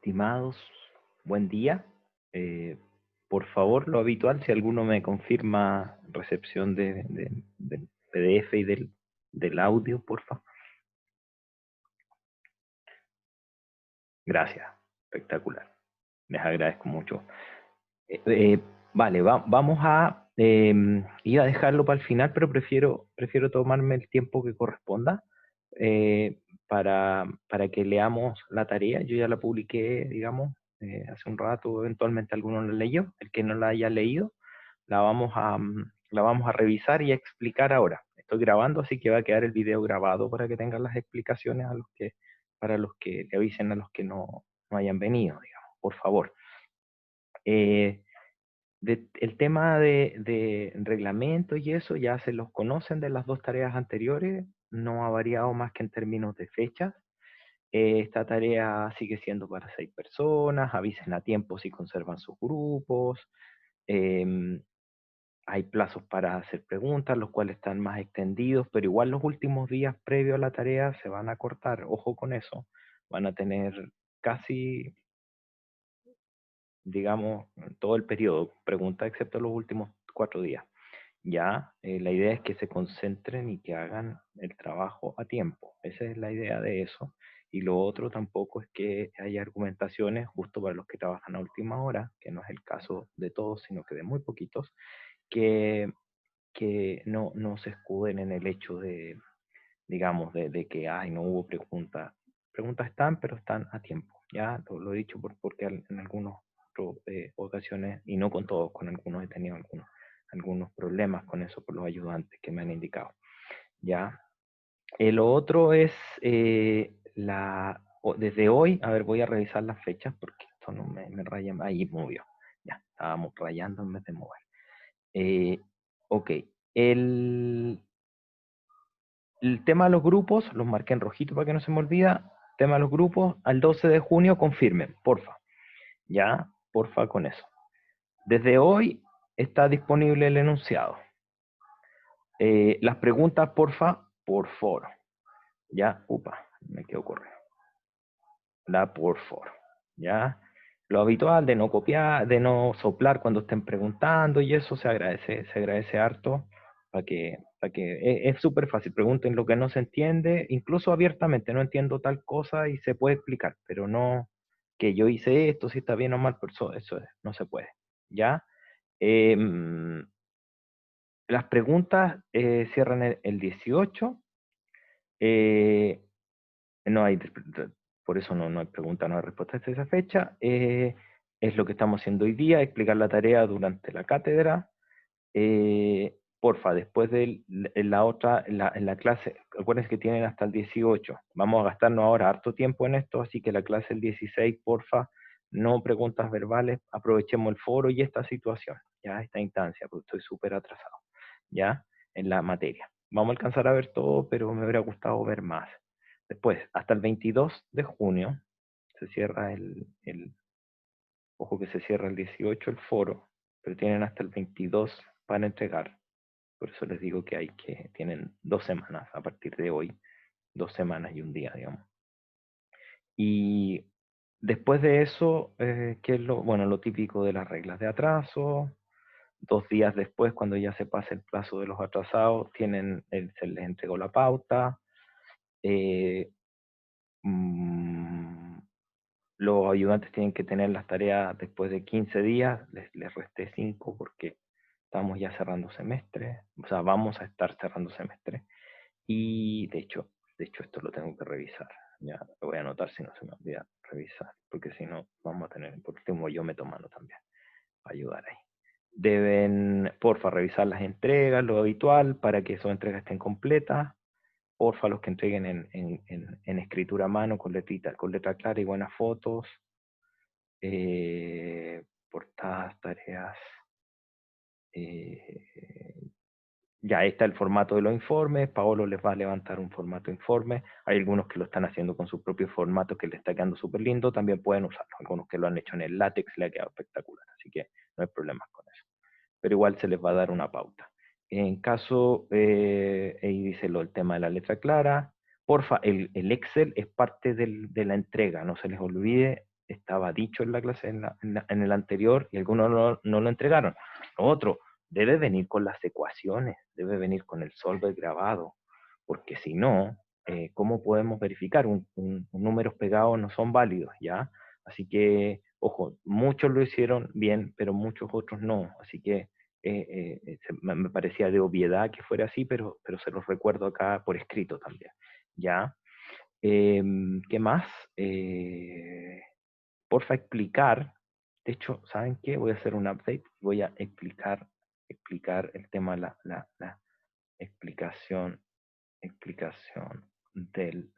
Estimados, buen día. Eh, por favor, lo habitual, si alguno me confirma recepción del PDF y del audio, porfa. Gracias, espectacular. Les agradezco mucho. Vale, vamos a ir a dejarlo para el final, pero prefiero tomarme el tiempo que corresponda eh, para que leamos la tarea. Yo ya la publiqué, digamos, hace un rato, eventualmente alguno la leyó. El que no la haya leído, la vamos a revisar y a explicar ahora. Estoy grabando, así que va a quedar el video grabado para que tengan las explicaciones para los que le avisen a los que no hayan venido, digamos, por favor. Eh, el tema de reglamento y eso ya se los conocen de las dos tareas anteriores, no ha variado más que en términos de fechas. Esta tarea sigue siendo para 6 personas, avisen a tiempo si conservan sus grupos, hay plazos para hacer preguntas, los cuales están más extendidos, pero igual los últimos días previos a la tarea se van a cortar, ojo con eso, van a tener casi, digamos, todo el periodo, preguntas excepto los últimos 4 días. Ya, la idea es que se concentren y que hagan el trabajo a tiempo. Esa es la idea de eso. Y lo otro tampoco es que haya argumentaciones justo para los que trabajan a última hora, que no es el caso de todos, sino que de muy poquitos, que, que no se escuden en el hecho de, digamos, de que, ay, no hubo preguntas. Preguntas están, pero están a tiempo. Ya, lo he dicho porque en algunas ocasiones, y no con todos, con algunos he tenido algunos problemas con eso por los ayudantes que me han indicado. Ya. Lo otro es desde hoy, a ver, voy a revisar las fechas porque esto no me raya, ahí movió. Ya, estábamos rayando en vez de mover. Ok, el, el tema de los grupos, los marqué en rojito para que no se me olvida. Tema de los grupos, al 12 de junio confirmen, porfa. Ya, porfa con eso. Desde hoy está disponible el enunciado. Las preguntas, porfa, por foro. Ya, me quedo corriendo. La por foro. Ya, lo habitual de no copiar, de no soplar cuando estén preguntando y eso se agradece harto es súper fácil. Pregunten lo que no se entiende, incluso abiertamente, no entiendo tal cosa y se puede explicar, pero no que yo hice esto, si está bien o mal, pero no se puede. ¿Ya? Las preguntas cierran el 18. No hay, por eso no hay pregunta, no hay respuesta hasta esa fecha. Es lo que estamos haciendo hoy día, explicar la tarea durante la cátedra. Porfa, después de en la clase, acuérdense que tienen hasta el 18. Vamos a gastarnos ahora harto tiempo en esto, así que la clase el 16, porfa, no preguntas verbales, aprovechemos el foro y esta situación, ya esta instancia, porque estoy súper atrasado, ya, en la materia. Vamos a alcanzar a ver todo, pero me hubiera gustado ver más. Después, hasta el 22 de junio, se cierra ojo que se cierra el 18 el foro, pero tienen hasta el 22 para entregar. Por eso les digo que tienen 2 semanas a partir de hoy, 2 semanas y un día, digamos. Y después de eso, ¿qué es lo típico de las reglas de atraso? 2 días después, cuando ya se pase el plazo de los atrasados, se les entregó la pauta. Los ayudantes tienen que tener las tareas después de 15 días, les resté 5 porque estamos ya cerrando semestre, o sea, vamos a estar cerrando semestre. Y de hecho esto lo tengo que revisar. Ya lo voy a anotar si no se me olvida revisar, porque si no vamos a tener, por último yo me tomando también, para ayudar ahí. Deben, porfa, revisar las entregas, lo habitual, para que esas entregas estén completas. Porfa, los que entreguen en escritura a mano, con letra clara y buenas fotos. Portadas, tareas. Ya ahí está el formato de los informes. Paolo les va a levantar un formato informe. Hay algunos que lo están haciendo con su propio formato que les está quedando súper lindo. También pueden usarlo. Algunos que lo han hecho en el látex le ha quedado espectacular. Así que no hay problemas con eso. Pero igual se les va a dar una pauta. En caso, ahí dice el tema de la letra clara. Porfa, el Excel es parte de la entrega. No se les olvide estaba dicho en la clase, en el anterior, y algunos no lo entregaron. Otro, debe venir con las ecuaciones, debe venir con el solver grabado, porque si no, ¿cómo podemos verificar? Un números pegados no son válidos, ¿ya? Así que, ojo, muchos lo hicieron bien, pero muchos otros no. Así que me parecía de obviedad que fuera así, pero se los recuerdo acá por escrito también, ¿ya? ¿Qué más? Porfa, explicar. De hecho, ¿saben qué? Voy a hacer un update. Voy a explicar el tema, la explicación del,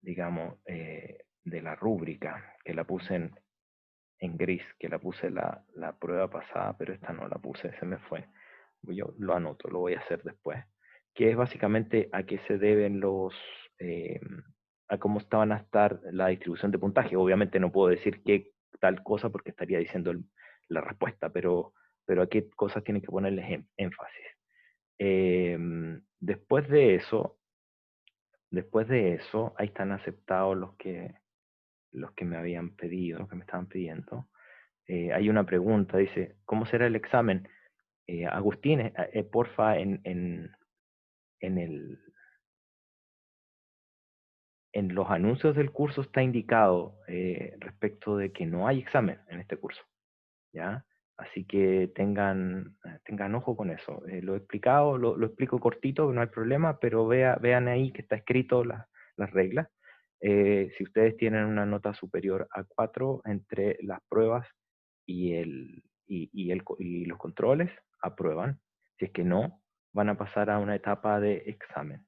digamos, de la rúbrica, que la puse en gris, que la puse la prueba pasada, pero esta no la puse, se me fue. Yo lo anoto, lo voy a hacer después. Que es básicamente a qué se deben a cómo estaban a estar la distribución de puntaje. Obviamente no puedo decir qué tal cosa porque estaría diciendo la respuesta, pero a qué cosas tienen que ponerles énfasis. Después de eso, ahí están aceptados los que me habían pedido, los que me estaban pidiendo. Hay una pregunta, dice, ¿cómo será el examen? Agustín, porfa, en los anuncios del curso está indicado respecto de que no hay examen en este curso, ¿ya? Así que tengan ojo con eso. Lo he explicado, lo explico cortito, no hay problema, pero vean ahí que está escrito las reglas. Si ustedes tienen una nota superior a 4 entre las pruebas y los controles, aprueban. Si es que no, van a pasar a una etapa de examen.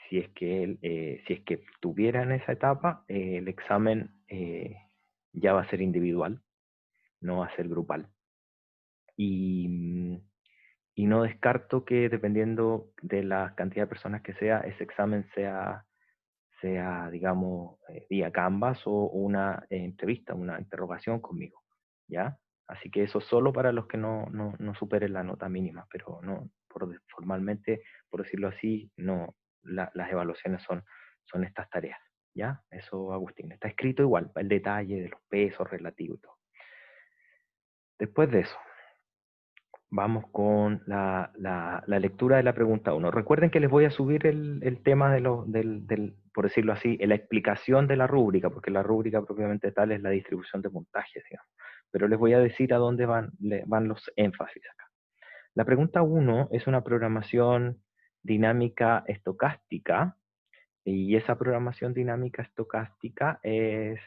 Si es que tuvieran esa etapa, el examen ya va a ser individual, no va a ser grupal. Y, y no descarto que dependiendo de la cantidad de personas que sea, ese examen sea digamos, vía Canvas o una entrevista, una interrogación conmigo, ¿ya? Así que eso solo para los que no superen la nota mínima, pero no, formalmente, por decirlo así, no, las evaluaciones son estas tareas, ¿ya? Eso, Agustín, está escrito igual, el detalle de los pesos relativos y todo. Después de eso, vamos con la lectura de la pregunta 1. Recuerden que les voy a subir el tema por decirlo así, la explicación de la rúbrica, porque la rúbrica propiamente tal es la distribución de puntajes, digamos. Pero les voy a decir a dónde van los énfasis acá. La pregunta 1 es una programación dinámica estocástica, y esa programación dinámica estocástica es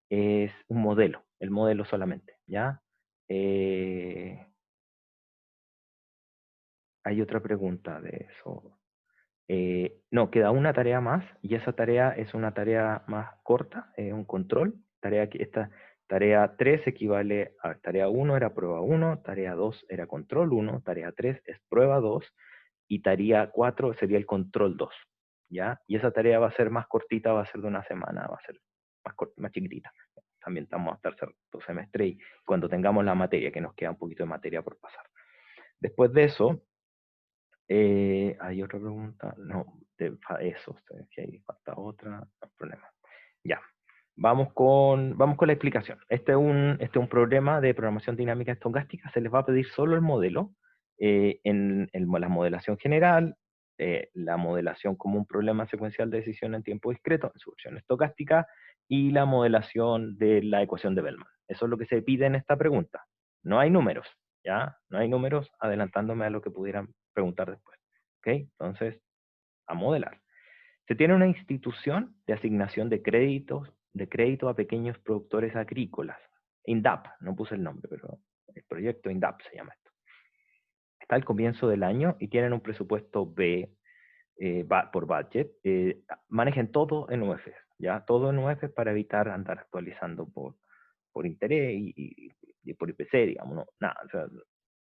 un modelo, el modelo solamente, ¿ya? Hay otra pregunta de eso. No, queda una tarea más y esa tarea es una tarea más corta, un control. Esta tarea 3 equivale a tarea 1 era prueba 1, tarea 2 era control 1, tarea 3 es prueba 2 y tarea 4 sería el control 2. ¿Ya? Y esa tarea va a ser más cortita, va a ser de una semana, va a ser más chiquitita. También estamos hasta el segundo semestre y cuando tengamos la materia, que nos queda un poquito de materia por pasar. Después de eso, hay otra pregunta, no, eso, si hay falta otra, no hay problema. Ya, vamos con la explicación. Este es un problema de programación dinámica estocástica, se les va a pedir solo el modelo, la modelación general, la modelación como un problema secuencial de decisión en tiempo discreto, en su versión estocástica, y la modelación de la ecuación de Bellman. Eso es lo que se pide en esta pregunta. No hay números, ¿ya? No hay números, adelantándome a lo que pudieran preguntar después. ¿Ok? Entonces, a modelar. Se tiene una institución de asignación de crédito a pequeños productores agrícolas. INDAP, no puse el nombre, pero el proyecto INDAP se llama esto. Está al comienzo del año y tienen un presupuesto B por budget. Manejen todo en UF, ¿ya? Todo en UF para evitar andar actualizando por interés y por IPC, digamos, no, nada, o sea,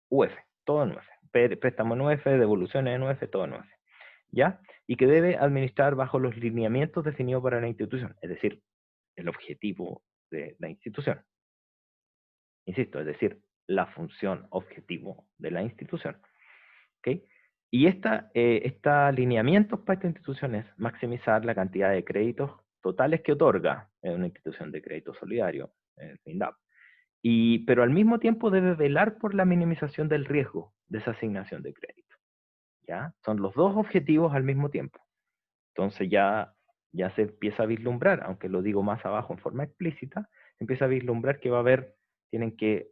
UF, todo en UF. Préstamo en UF, devoluciones en UF, todo en UF. ¿Ya? Y que debe administrar bajo los lineamientos definidos para la institución, es decir, el objetivo de la institución. Insisto, es decir, la función objetivo de la institución. ¿Okay? Y esta lineamientos para esta institución es maximizar la cantidad de créditos totales que otorga una institución de crédito solidario, el FINDAP. Pero al mismo tiempo debe velar por la minimización del riesgo de esa asignación de crédito. ¿Ya? Son los dos objetivos al mismo tiempo. Entonces ya se empieza a vislumbrar, aunque lo digo más abajo en forma explícita, se empieza a vislumbrar que va a haber, tienen que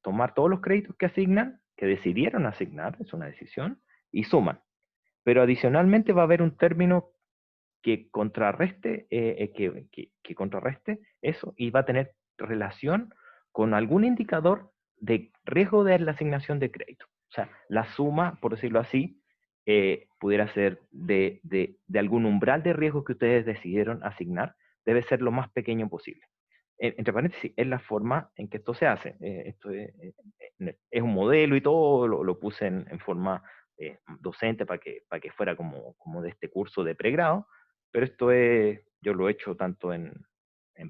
tomar todos los créditos que asignan, que decidieron asignar, es una decisión, y suman. Pero adicionalmente va a haber un término que contrarreste, que contrarreste eso y va a tener relación con algún indicador de riesgo de la asignación de crédito. O sea, la suma, por decirlo así, pudiera ser de algún umbral de riesgo que ustedes decidieron asignar, debe ser lo más pequeño posible. Entre paréntesis, es la forma en que esto se hace. Esto es un modelo y todo, lo puse en forma docente para que fuera como de este curso de pregrado, pero esto yo lo he hecho tanto en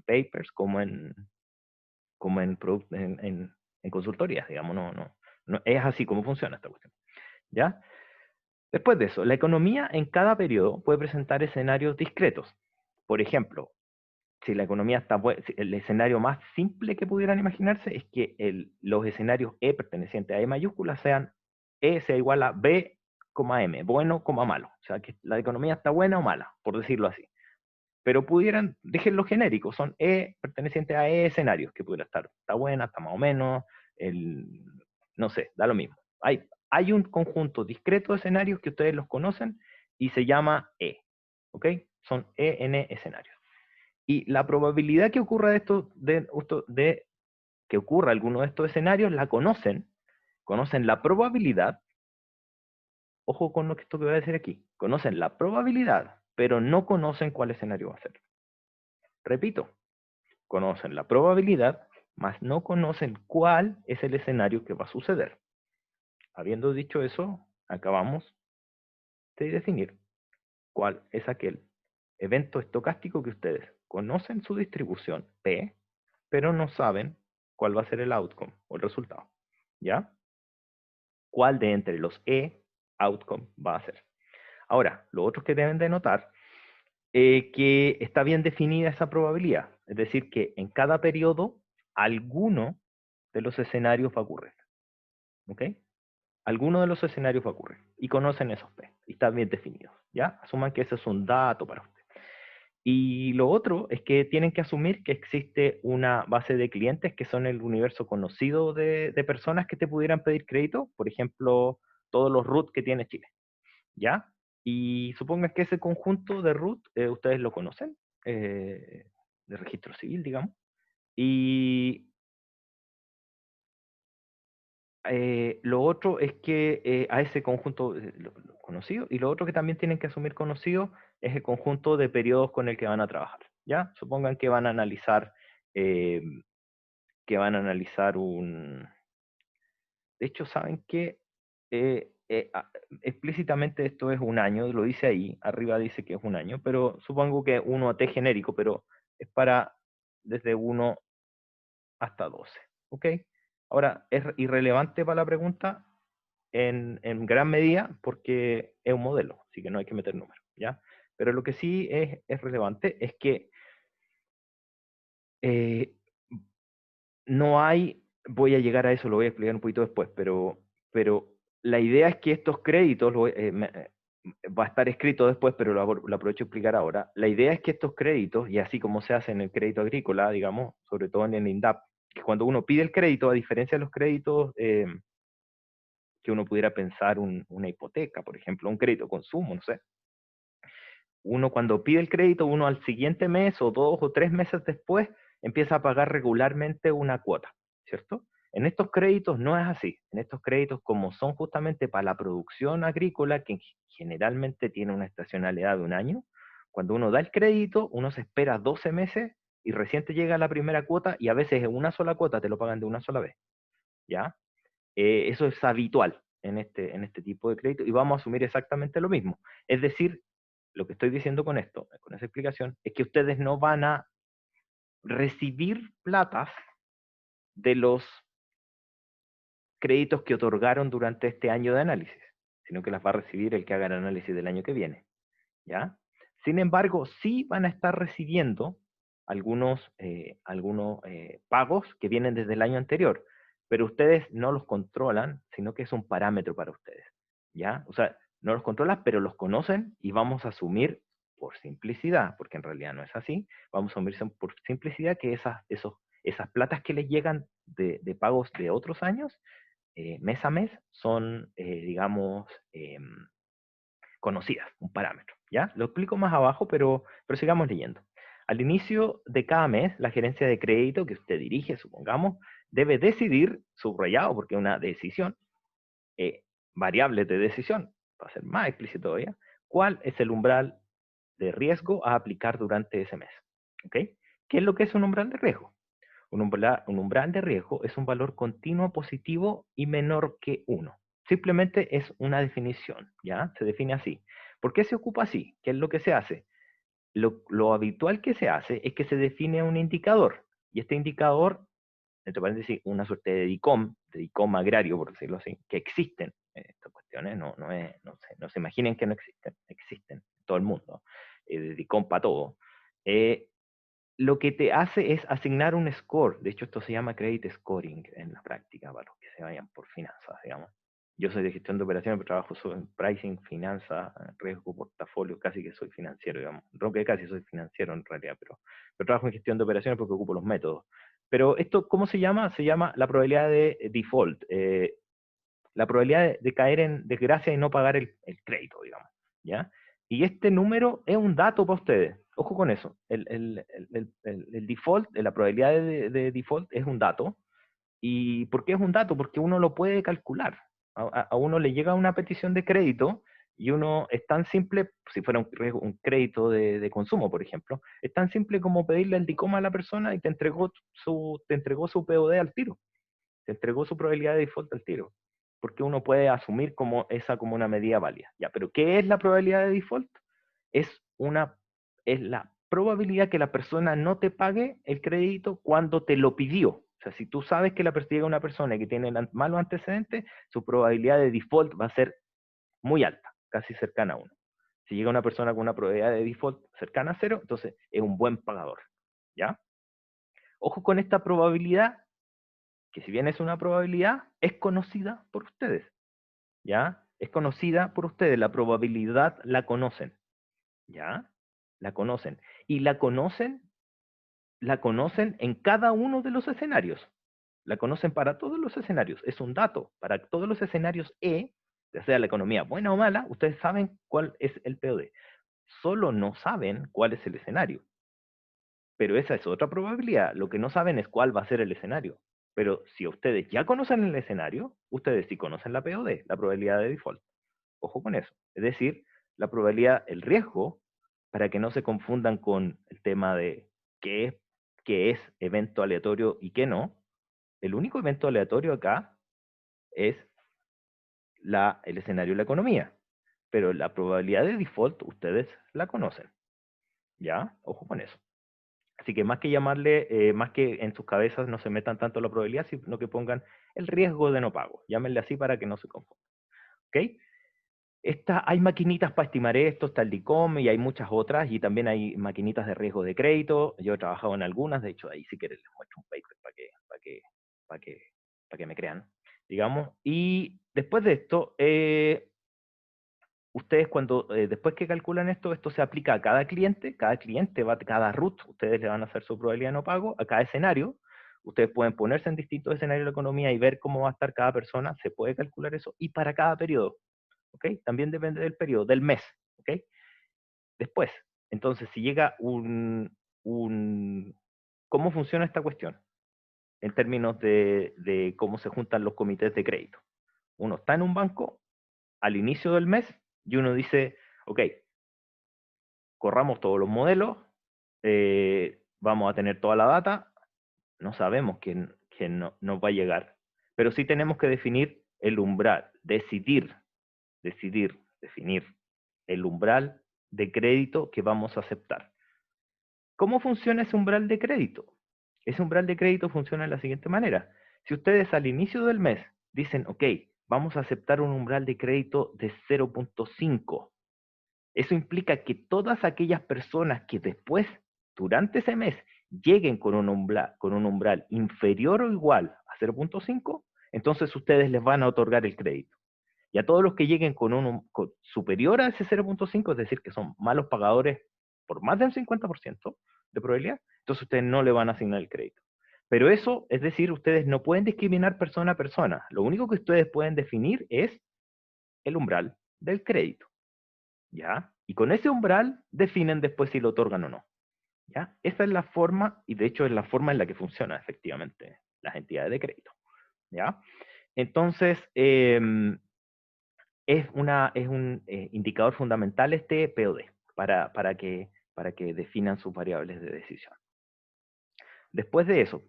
papers como en consultorías, digamos, no, es así como funciona esta cuestión, ¿ya? Después de eso, la economía en cada periodo puede presentar escenarios discretos. Por ejemplo, si la economía está buena, el escenario más simple que pudieran imaginarse es que los escenarios E pertenecientes a E mayúscula sean E sea igual a B, M, bueno, malo. O sea, que la economía está buena o mala, por decirlo así. Pero déjenlo genérico, son E pertenecientes a E escenarios, que pudiera estar, está buena, está más o menos, no sé, da lo mismo. Hay un conjunto discreto de escenarios que ustedes los conocen y se llama E, ¿ok? Son EN escenarios. Y la probabilidad que ocurra que ocurra alguno de estos escenarios la conocen la probabilidad, ojo con esto que voy a decir aquí, conocen la probabilidad, pero no conocen cuál escenario va a ser. Repito, conocen la probabilidad, mas no conocen cuál es el escenario que va a suceder. Habiendo dicho eso, acabamos de definir cuál es aquel evento estocástico que ustedes conocen su distribución P, pero no saben cuál va a ser el outcome o el resultado. ¿Ya? ¿Cuál de entre los E outcome va a ser? Ahora, lo otro que deben de notar que está bien definida esa probabilidad. Es decir, que en cada periodo alguno de los escenarios va a ocurrir. ¿Ok? Alguno de los escenarios va a ocurrir. Y conocen esos P. Y están bien definidos. ¿Ya? Asuman que ese es un dato para ustedes. Y lo otro es que tienen que asumir que existe una base de clientes que son el universo conocido de personas que te pudieran pedir crédito. Por ejemplo, todos los RUT que tiene Chile. ¿Ya? Y supongan que ese conjunto de RUT ustedes lo conocen, de registro civil, digamos. Y lo otro es que a ese conjunto lo conocido, y lo otro que también tienen que asumir conocido es el conjunto de periodos con el que van a trabajar. ¿Ya? Supongan que van a analizar, eh, un... De hecho, ¿saben qué? Explícitamente esto es un año, lo dice ahí, arriba dice que es un año, pero supongo que 1 T genérico, pero es para desde 1 hasta 12, ¿ok? Ahora, es irrelevante para la pregunta en gran medida porque es un modelo, así que no hay que meter números, ¿ya? Pero lo que sí es relevante es que eh, no hay, voy a llegar a eso, lo voy a explicar un poquito después, pero la idea es que estos créditos, va a estar escrito después, pero lo aprovecho a explicar ahora. La idea es que estos créditos, y así como se hace en el crédito agrícola, digamos, sobre todo en el INDAP, que cuando uno pide el crédito, a diferencia de los créditos que uno pudiera pensar una hipoteca, por ejemplo, un crédito de consumo, no sé. Uno cuando pide el crédito, uno al siguiente mes o 2 o 3 meses después empieza a pagar regularmente una cuota, ¿cierto? En estos créditos no es así. En estos créditos, como son justamente para la producción agrícola, que generalmente tiene una estacionalidad de un año, cuando uno da el crédito, uno se espera 12 meses y recién te llega la primera cuota y a veces en una sola cuota te lo pagan de una sola vez, ¿ya? Eso es habitual en este tipo de crédito y vamos a asumir exactamente lo mismo. Es decir, lo que estoy diciendo con esto, con esa explicación, es que ustedes no van a recibir platas de los créditos que otorgaron durante este año de análisis, sino que las va a recibir el que haga el análisis del año que viene, ¿ya? Sin embargo, sí van a estar recibiendo algunos pagos que vienen desde el año anterior, pero ustedes no los controlan, sino que es un parámetro para ustedes, ¿ya? O sea, no los controlan, pero los conocen y vamos a asumir por simplicidad, porque en realidad no es así, vamos a asumir por simplicidad que esas platas que les llegan de pagos de otros años, mes a mes, son, digamos, conocidas, un parámetro, ¿ya? Lo explico más abajo, pero sigamos leyendo. Al inicio de cada mes, la gerencia de crédito que usted dirige, supongamos, debe decidir, subrayado porque es una decisión, variable de decisión, para ser más explícito todavía, cuál es el umbral de riesgo a aplicar durante ese mes. ¿Ok? ¿Qué es lo que es un umbral de riesgo? Un umbral de riesgo es un valor continuo positivo y menor que 1. Simplemente es una definición, ¿ya? Se define así. ¿Por qué se ocupa así? ¿Qué es lo que se hace? Lo habitual que se hace es que se define un indicador, y este indicador, entre paréntesis, una suerte de DICOM agrario, por decirlo así, que existen estas cuestiones, no se imaginen que no existen, existen en todo el mundo, de DICOM para todo. Lo que te hace es asignar un score. De hecho, esto se llama credit scoring en la práctica, para los que se vayan por finanzas, digamos. Yo soy de gestión de operaciones, pero trabajo en pricing, finanzas, riesgo, portafolio, casi que soy financiero, digamos. No que casi soy financiero en realidad, pero trabajo en gestión de operaciones porque ocupo los métodos. Pero esto, ¿cómo se llama? Se llama la probabilidad de default, la probabilidad de caer en desgracia y no pagar el crédito, digamos, ¿ya? Y este número es un dato para ustedes. Ojo con eso. El default, la probabilidad de default es un dato. ¿Y por qué es un dato? Porque uno lo puede calcular. A uno le llega una petición de crédito y uno es tan simple, si fuera un crédito de consumo, por ejemplo, es tan simple como pedirle el DICOM a la persona y te entregó su POD al tiro, te entregó su probabilidad de default al tiro, porque uno puede asumir esa como una medida válida. Ya, pero ¿qué es la probabilidad de default? Es, una, es la probabilidad que la persona no te pague el crédito cuando te lo pidió. O sea, si tú sabes que llega una persona que tiene malos antecedentes, su probabilidad de default va a ser muy alta, casi cercana a 1. Si llega una persona con una probabilidad de default cercana a 0, entonces es un buen pagador. ¿Ya? Ojo con esta probabilidad, que si bien es una probabilidad, es conocida por ustedes, ¿ya? Es conocida por ustedes, la probabilidad la conocen, ¿ya? La conocen. Y la conocen en cada uno de los escenarios. La conocen para todos los escenarios. Es un dato. Para todos los escenarios E, ya sea la economía buena o mala, ustedes saben cuál es el POD. Solo no saben cuál es el escenario. Pero esa es otra probabilidad. Lo que no saben es cuál va a ser el escenario. Pero si ustedes ya conocen el escenario, ustedes sí conocen la POD, la probabilidad de default. Ojo con eso. Es decir, la probabilidad, el riesgo, para que no se confundan con el tema de qué es evento aleatorio y qué no. El único evento aleatorio acá es el escenario de la economía. Pero la probabilidad de default, ustedes la conocen. ¿Ya? Ojo con eso. Así que más que llamarle, más que en sus cabezas no se metan tanto la probabilidad, sino que pongan el riesgo de no pago. Llámenle así para que no se confundan. ¿Ok? Hay maquinitas para estimar esto, está el DICOM y hay muchas otras, y también hay maquinitas de riesgo de crédito. Yo he trabajado en algunas, de hecho ahí si quieren les muestro un paper para que me crean, digamos. Y después de esto, ustedes después que calculan esto se aplica a cada cliente cada root, ustedes le van a hacer su probabilidad de no pago, a cada escenario. Ustedes pueden ponerse en distintos escenarios de la economía y ver cómo va a estar cada persona, se puede calcular eso, y para cada periodo. ¿Ok? También depende del periodo, del mes. ¿Ok? Después, entonces, si llega ¿cómo funciona esta cuestión? En términos de cómo se juntan los comités de crédito. Uno está en un banco al inicio del mes y uno dice, ok, corramos todos los modelos, vamos a tener toda la data, no sabemos quién no, nos va a llegar, pero sí tenemos que definir el umbral, definir el umbral de crédito que vamos a aceptar. ¿Cómo funciona ese umbral de crédito? Ese umbral de crédito funciona de la siguiente manera. Si ustedes al inicio del mes dicen, ok, vamos a aceptar un umbral de crédito de 0.5, Eso implica que todas aquellas personas que después, durante ese mes, lleguen con un umbral inferior o igual a 0.5, entonces ustedes les van a otorgar el crédito. Y a todos los que lleguen superior a ese 0.5, es decir, que son malos pagadores por más del 50% de probabilidad, entonces ustedes no le van a asignar el crédito. Pero eso, es decir, ustedes no pueden discriminar persona a persona. Lo único que ustedes pueden definir es el umbral del crédito. ¿Ya? Y con ese umbral definen después si lo otorgan o no. ¿Ya? Esa es la forma, y de hecho es la forma en la que funcionan efectivamente las entidades de crédito. ¿Ya? Entonces, es un indicador fundamental este POD para que definan sus variables de decisión. Después de eso,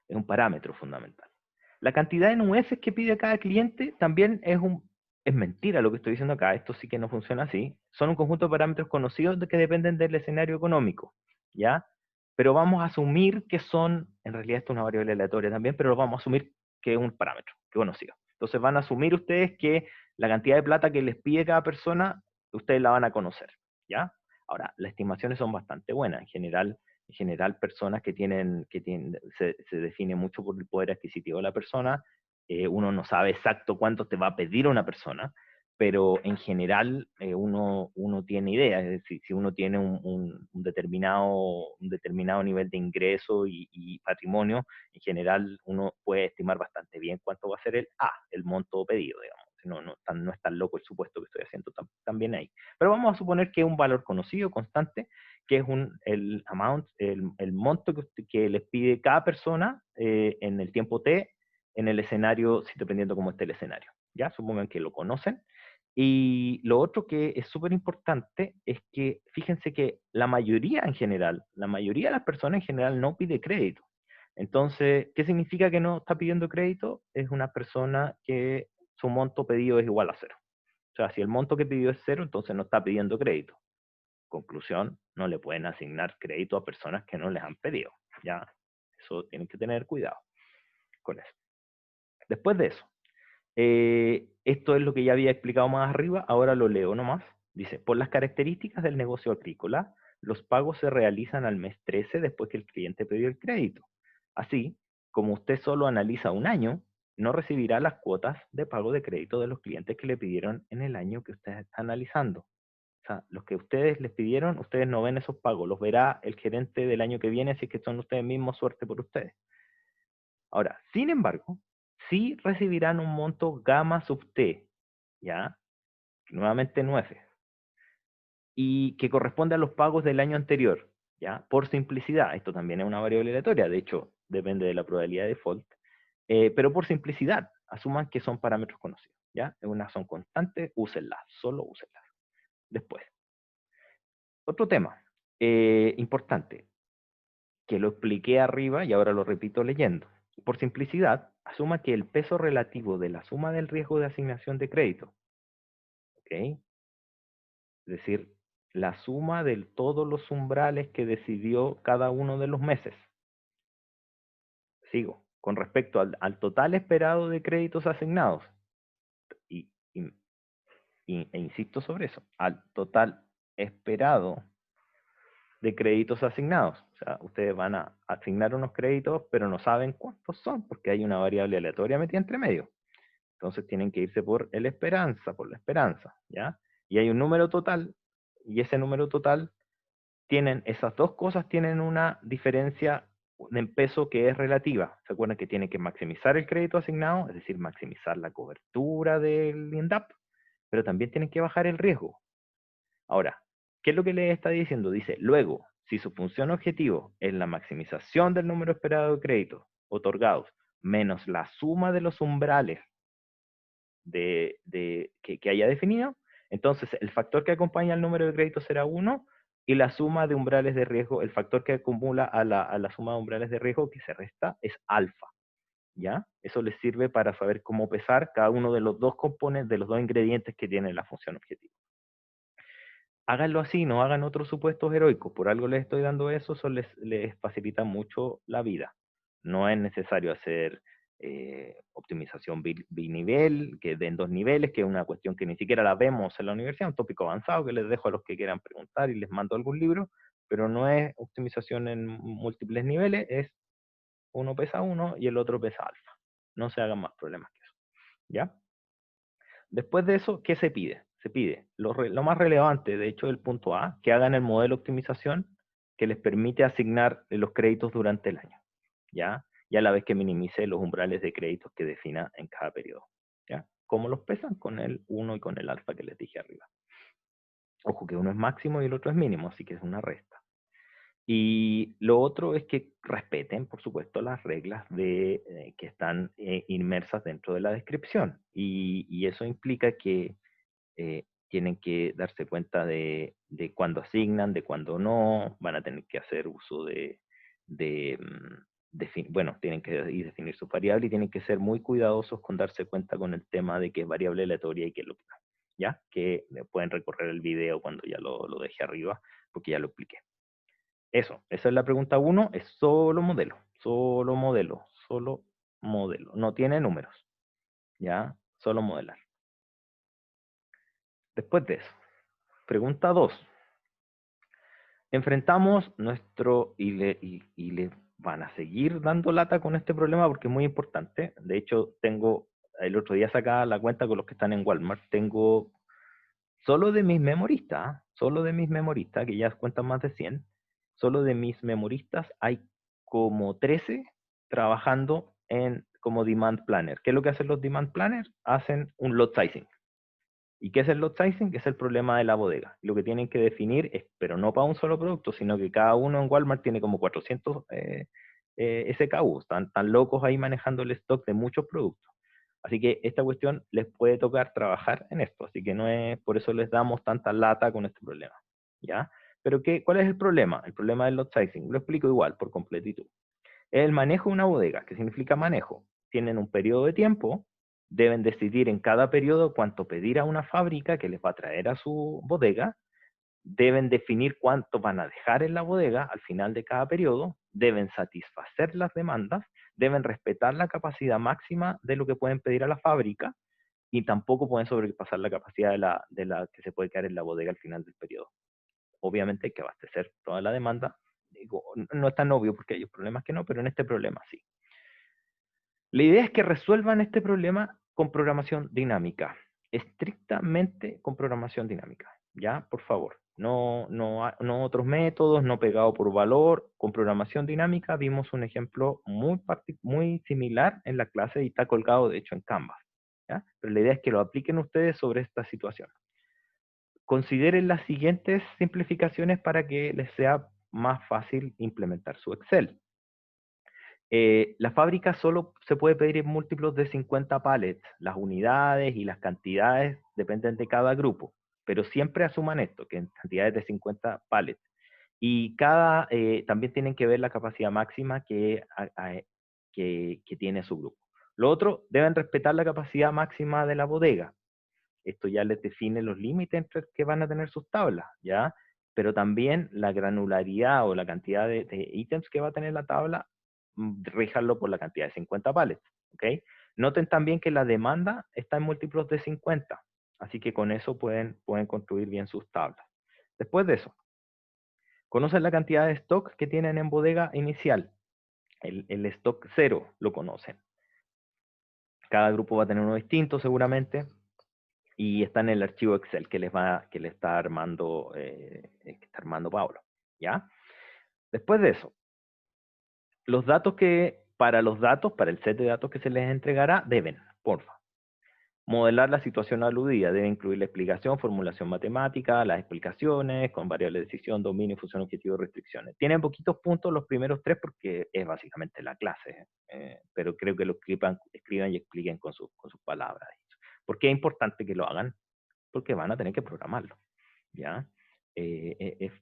es un parámetro fundamental. La cantidad de nueces que pide cada cliente también es mentira lo que estoy diciendo acá, esto sí que no funciona así. Son un conjunto de parámetros conocidos que dependen del escenario económico, ¿ya? Pero vamos a asumir que son, en realidad esto es una variable aleatoria también, pero lo vamos a asumir que es un parámetro, que es conocido. Entonces van a asumir ustedes que la cantidad de plata que les pide cada persona, ustedes la van a conocer, ¿ya? Ahora, las estimaciones son bastante buenas. En general personas se define mucho por el poder adquisitivo de la persona. Uno no sabe exacto cuánto te va a pedir una persona, pero en general uno tiene idea. Es decir, si uno tiene un determinado nivel de ingreso y patrimonio, en general uno puede estimar bastante bien cuánto va a ser el monto pedido, digamos. No es tan loco el supuesto que estoy haciendo también ahí. Pero vamos a suponer que es un valor conocido, constante, que es el monto que les pide cada persona en el tiempo T, en el escenario, si dependiendo cómo esté el escenario. ¿Ya? Supongan que lo conocen. Y lo otro que es súper importante es que fíjense que la mayoría la mayoría de las personas en general no pide crédito. Entonces, ¿qué significa que no está pidiendo crédito? Es una persona que su monto pedido es igual a cero. O sea, si el monto que pidió es cero, entonces no está pidiendo crédito. Conclusión, no le pueden asignar crédito a personas que no les han pedido. Ya, eso tienen que tener cuidado con eso. Después de eso, esto es lo que ya había explicado más arriba, ahora lo leo nomás. Dice, por las características del negocio agrícola, los pagos se realizan al mes 13 después que el cliente pidió el crédito. Así, como usted solo analiza un año, no recibirá las cuotas de pago de crédito de los clientes que le pidieron en el año que usted está analizando. O sea, los que ustedes les pidieron, ustedes no ven esos pagos, los verá el gerente del año que viene, así que son ustedes mismos, suerte por ustedes. Ahora, sin embargo, sí recibirán un monto gamma sub T, ¿ya? Nuevamente 9, y que corresponde a los pagos del año anterior, ¿ya? Por simplicidad, esto también es una variable aleatoria, de hecho, depende de la probabilidad de default, pero por simplicidad, asuman que son parámetros conocidos, ¿ya? Unas son constantes, úsenlas, solo úsenlas. Después, otro tema importante, que lo expliqué arriba y ahora lo repito leyendo. Por simplicidad, asuma que el peso relativo de la suma del riesgo de asignación de crédito, ¿ok? Es decir, la suma de todos los umbrales que decidió cada uno de los meses. Sigo. Con respecto al total esperado de créditos asignados, y, y, e insisto sobre eso, al total esperado de créditos asignados. O sea, ustedes van a asignar unos créditos, pero no saben cuántos son, porque hay una variable aleatoria metida entre medio. Entonces tienen que irse por por la esperanza, ¿ya? Y hay un número total, y ese número total esas dos cosas tienen una diferencia en peso que es relativa. ¿Se acuerdan que tienen que maximizar el crédito asignado? Es decir, maximizar la cobertura del INDAP, pero también tienen que bajar el riesgo. Ahora, ¿qué es lo que le está diciendo? Dice, luego, si su función objetivo es la maximización del número esperado de créditos otorgados menos la suma de los umbrales que haya definido, entonces el factor que acompaña al número de créditos será 1 y la suma de umbrales de riesgo, el factor que acumula a la suma de umbrales de riesgo que se resta es alfa. ¿Ya? Eso les sirve para saber cómo pesar cada uno de los dos componentes, de los dos ingredientes que tiene la función objetivo. Háganlo así, no hagan otros supuestos heroicos. Por algo les estoy dando eso les facilita mucho la vida. No es necesario hacer optimización binivel, que den 2 niveles, que es una cuestión que ni siquiera la vemos en la universidad, un tópico avanzado que les dejo a los que quieran preguntar y les mando algún libro, pero no es optimización en múltiples niveles, es uno pesa 1 y el otro pesa alfa. No se hagan más problemas que eso, ¿ya? Después de eso, ¿qué se pide? Se pide lo más relevante, de hecho, del punto A, que hagan el modelo de optimización que les permite asignar los créditos durante el año, ¿ya? Y a la vez que minimice los umbrales de créditos que defina en cada periodo, ¿ya? ¿Cómo los pesan? Con el 1 y con el alfa que les dije arriba. Ojo que uno es máximo y el otro es mínimo, así que es una resta. Y lo otro es que respeten, por supuesto, las reglas que están inmersas dentro de la descripción. Y eso implica que tienen que darse cuenta de cuándo asignan, de cuándo no, van a tener que hacer uso bueno, tienen que definir sus variables y tienen que ser muy cuidadosos con darse cuenta con el tema de que es variable aleatoria y que lo, ¿ya? Que pueden recorrer el video cuando ya lo dejé arriba, porque ya lo expliqué. Eso, esa es la pregunta 1, es solo modelo, solo modelo, solo modelo, no tiene números, ¿ya? Solo modelar. Después de eso, pregunta 2. Enfrentamos nuestro, y le van a seguir dando lata con este problema porque es muy importante. De hecho, el otro día sacaba la cuenta con los que están en Walmart, tengo solo de mis memoristas, solo de mis memoristas, que ya cuentan más de 100, solo de mis memoristas hay como 13 trabajando como demand planner. ¿Qué es lo que hacen los demand planners? Hacen un lot sizing. ¿Y qué es el lot sizing? Es el problema de la bodega. Lo que tienen que definir es, pero no para un solo producto, sino que cada uno en Walmart tiene como 400 SKUs, están locos ahí manejando el stock de muchos productos. Así que esta cuestión les puede tocar trabajar en esto, así que no es, por eso les damos tanta lata con este problema, ¿ya? Pero ¿cuál es el problema? El problema del lot sizing, lo explico igual, por completitud. Es el manejo de una bodega. ¿Qué significa manejo? Tienen un periodo de tiempo, deben decidir en cada periodo cuánto pedir a una fábrica que les va a traer a su bodega, deben definir cuánto van a dejar en la bodega al final de cada periodo, deben satisfacer las demandas, deben respetar la capacidad máxima de lo que pueden pedir a la fábrica y tampoco pueden sobrepasar la capacidad de la que se puede quedar en la bodega al final del periodo. Obviamente hay que abastecer toda la demanda. Digo, no es tan obvio porque hay problemas que no, pero en este problema sí. La idea es que resuelvan este problema con programación dinámica, estrictamente con programación dinámica, ¿ya? Por favor, no otros métodos, no pegado por valor, con programación dinámica vimos un ejemplo muy similar en la clase y está colgado de hecho en Canvas, ¿ya? Pero la idea es que lo apliquen ustedes sobre esta situación. Consideren las siguientes simplificaciones para que les sea más fácil implementar su Excel. La fábrica solo se puede pedir en múltiplos de 50 pallets. Las unidades y las cantidades dependen de cada grupo, pero siempre asuman esto, que en cantidades de 50 pallets. Y también tienen que ver la capacidad máxima que tiene su grupo. Lo otro, deben respetar la capacidad máxima de la bodega. Esto ya les define los límites entre que van a tener sus tablas, ¿ya? Pero también la granularidad o la cantidad de ítems que va a tener la tabla, ríjanlo por la cantidad de 50 pallets, ¿ok? Noten también que la demanda está en múltiplos de 50, así que con eso pueden construir bien sus tablas. Después de eso, conocen la cantidad de stock que tienen en bodega inicial. El stock cero lo conocen. Cada grupo va a tener uno distinto seguramente y está en el archivo Excel que está armando Pablo, ¿ya? Después de eso, para el set de datos que se les entregará, deben, porfa, modelar la situación aludida, debe incluir la explicación, formulación matemática, las explicaciones, con variables de decisión, dominio, función, objetivo, restricciones. Tienen poquitos puntos los primeros 3 porque es básicamente la clase, pero creo que lo escriban y expliquen con sus palabras. ¿Por qué es importante que lo hagan? Porque van a tener que programarlo, ¿ya?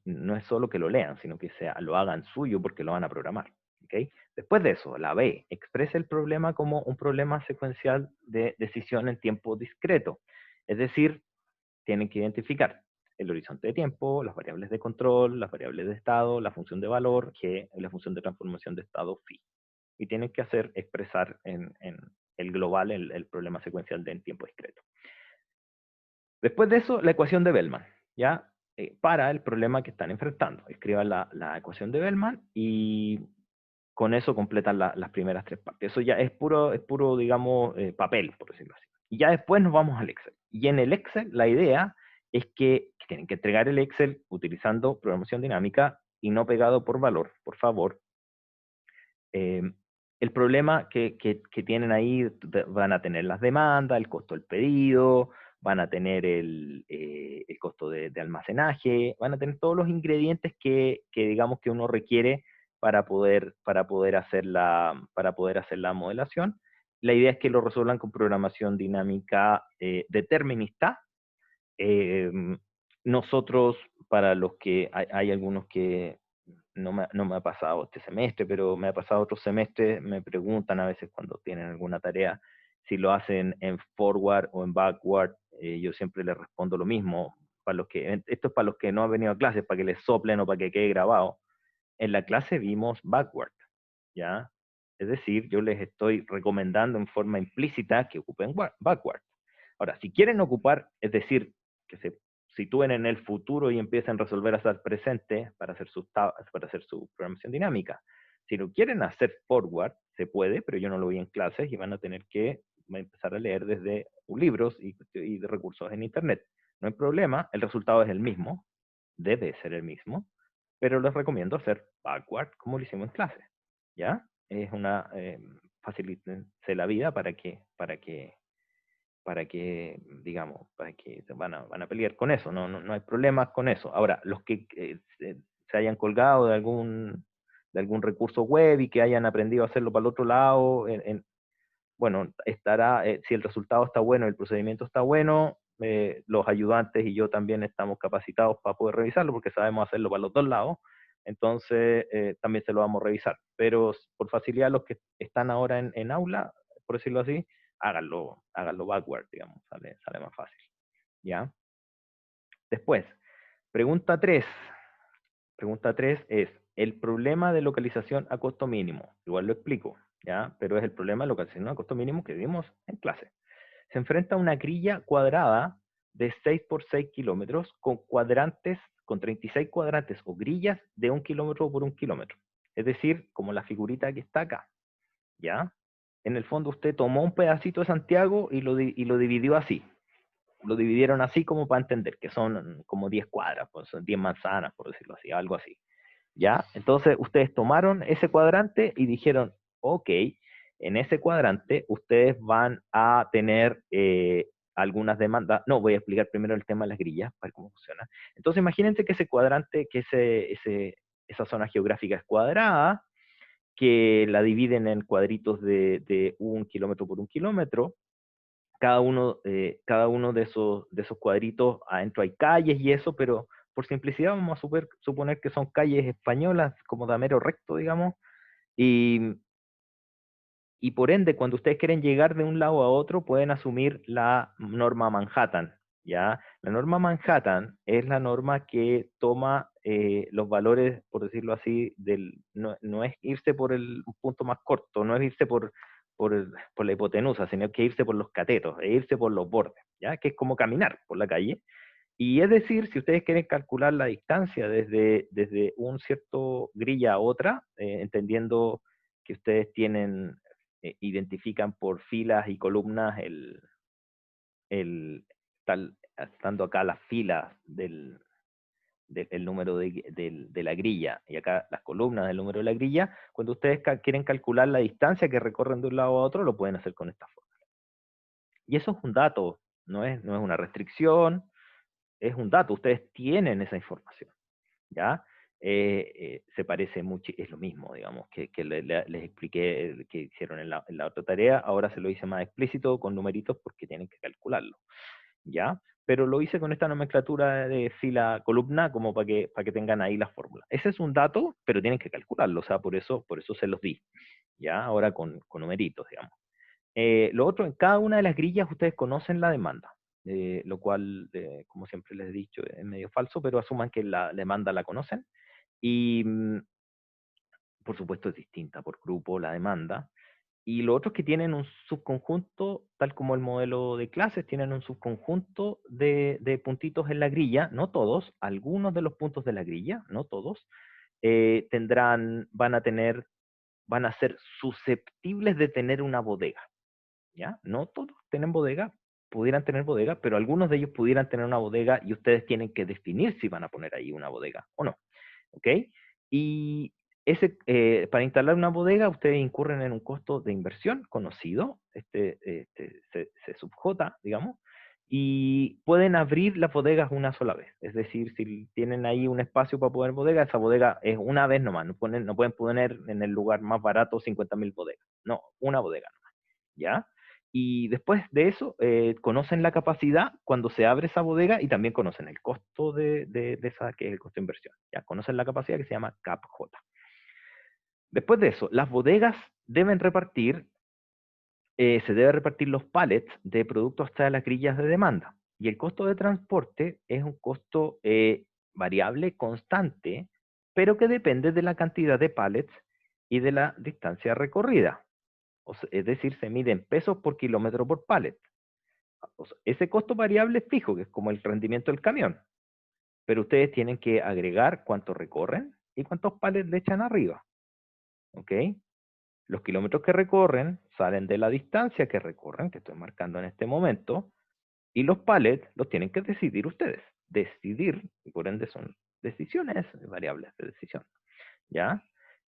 No es solo que lo lean, sino que lo hagan suyo porque lo van a programar, ¿ok? Después de eso, la B, expresa el problema como un problema secuencial de decisión en tiempo discreto. Es decir, tienen que identificar el horizonte de tiempo, las variables de control, las variables de estado, la función de valor, que es la función de transformación de estado phi. y tienen que hacer expresar en el global el problema secuencial de en tiempo discreto. Después de eso, la ecuación de Bellman, ¿ya? Para el problema que están enfrentando. Escriban la ecuación de Bellman y con eso completan las primeras tres partes. Eso ya es puro digamos, papel, por decirlo así. Y ya después nos vamos al Excel. Y en el Excel, la idea es que tienen que entregar el Excel utilizando programación dinámica y no pegado por valor, por favor. El problema que tienen ahí, van a tener las demandas, el costo del pedido, van a tener el costo de almacenaje, van a tener todos los ingredientes que digamos que uno requiere para poder hacer la modelación. La idea es que lo resuelvan con programación dinámica determinista. Eh, Nosotros, para los que hay algunos que no me ha pasado este semestre, pero me ha pasado otros semestres, me preguntan a veces cuando tienen alguna tarea si lo hacen en forward o en backward. Yo siempre les respondo lo mismo. Esto es para los que no han venido a clases, para que les soplen o para que quede grabado. En la clase vimos backward, ¿ya? Es decir, yo les estoy recomendando en forma implícita que ocupen backward. Ahora, si quieren ocupar, es decir, que se sitúen en el futuro y empiecen a resolver hasta el presente para hacer su programación dinámica. Si lo quieren hacer forward, se puede, pero yo no lo vi en clases y van a tener que empezar a leer desde libros y de recursos en Internet. No hay problema, el resultado es el mismo, debe ser el mismo, pero les recomiendo hacer backward como lo hicimos en clase, ¿ya? Es una, facilítense la vida para que, digamos, para que van a pelear con eso, no hay problemas con eso. Ahora, los que se hayan colgado de algún recurso web y que hayan aprendido a hacerlo para el otro lado, bueno, si el resultado está bueno, el procedimiento está bueno, los ayudantes y yo también estamos capacitados para poder revisarlo porque sabemos hacerlo para los dos lados, entonces también se lo vamos a revisar. Pero por facilidad, los que están ahora en aula, por decirlo así, háganlo backward, digamos, sale más fácil. ¿Ya? Después, pregunta 3. Pregunta 3 es el problema de localización a costo mínimo. Igual lo explico, ¿ya? Pero es el problema de localización a costo mínimo que vimos en clase. Se enfrenta a una grilla cuadrada de 6 por 6 kilómetros con 36 cuadrantes o grillas de 1 kilómetro por 1 kilómetro. Es decir, como la figurita que está acá, ¿ya? En el fondo usted tomó un pedacito de Santiago y lo dividió así. Lo dividieron así como para entender que son como 10 cuadras, pues son 10 manzanas, por decirlo así, algo así. ¿Ya? Entonces ustedes tomaron ese cuadrante y dijeron, ok, en ese cuadrante ustedes van a tener algunas demandas. No, voy a explicar primero el tema de las grillas, para ver cómo funciona. Entonces imagínense que ese cuadrante, esa zona geográfica es cuadrada, que la dividen en cuadritos de 1 kilómetro por 1 kilómetro. Cada uno de esos cuadritos, adentro hay calles y eso, pero por simplicidad vamos a suponer que son calles españolas, como de mero recto, digamos, y, y por ende, cuando ustedes quieren llegar de un lado a otro, pueden asumir la norma Manhattan, ¿ya? La norma Manhattan es la norma que toma los valores, por decirlo así, no es irse por el punto más corto, no es irse por la hipotenusa, sino que irse por los catetos, e irse por los bordes, ¿ya? Que es como caminar por la calle. Y es decir, si ustedes quieren calcular la distancia desde un cierto grilla a otra, entendiendo que ustedes identifican por filas y columnas estando acá las filas del número de la grilla y acá las columnas del número de la grilla, cuando ustedes quieren calcular la distancia que recorren de un lado a otro, lo pueden hacer con esta forma. Y eso es un dato, no es una restricción, es un dato, ustedes tienen esa información, ¿ya? Se parece mucho, es lo mismo, digamos, que les expliqué que hicieron en la otra tarea, ahora se lo hice más explícito con numeritos porque tienen que calcularlo, ¿ya? Pero lo hice con esta nomenclatura de fila columna como para que tengan ahí la fórmula. Ese es un dato, pero tienen que calcularlo, o sea, por eso se los di, ¿ya? Ahora con numeritos, digamos. Lo otro, en cada una de las grillas ustedes conocen la demanda, lo cual, como siempre les he dicho, es medio falso, pero asuman que la demanda la conocen. Y por supuesto es distinta por grupo la demanda. Y los otros que tienen un subconjunto, tal como el modelo de clases, tienen un subconjunto de puntitos en la grilla, no todos, algunos de los puntos de la grilla, no todos, van a ser susceptibles de tener una bodega, ¿ya? No todos tienen bodega, pudieran tener bodega, pero algunos de ellos pudieran tener una bodega y ustedes tienen que definir si van a poner ahí una bodega o no, ¿ok? Y para instalar una bodega, ustedes incurren en un costo de inversión conocido, C sub J, digamos, y pueden abrir las bodegas una sola vez. Es decir, si tienen ahí un espacio para poner bodega, esa bodega es una vez nomás. No pueden poner en el lugar más barato 50.000 bodegas. No, una bodega nomás. ¿Ya? Y después de eso, conocen la capacidad cuando se abre esa bodega y también conocen el costo de esa, que es el costo de inversión. ¿Ya? Conocen la capacidad que se llama CAPJ. Después de eso, las bodegas deben repartir, se deben repartir los pallets de productos hasta las grillas de demanda. Y el costo de transporte es un costo variable, constante, pero que depende de la cantidad de pallets y de la distancia recorrida. Es decir, se mide en pesos por kilómetro por pallet. O sea, ese costo variable es fijo, que es como el rendimiento del camión. Pero ustedes tienen que agregar cuánto recorren y cuántos pallets le echan arriba. ¿Ok? Los kilómetros que recorren salen de la distancia que recorren, que estoy marcando en este momento, y los pallets los tienen que decidir ustedes. Decidir, y por ende son decisiones, variables de decisión. ¿Ya?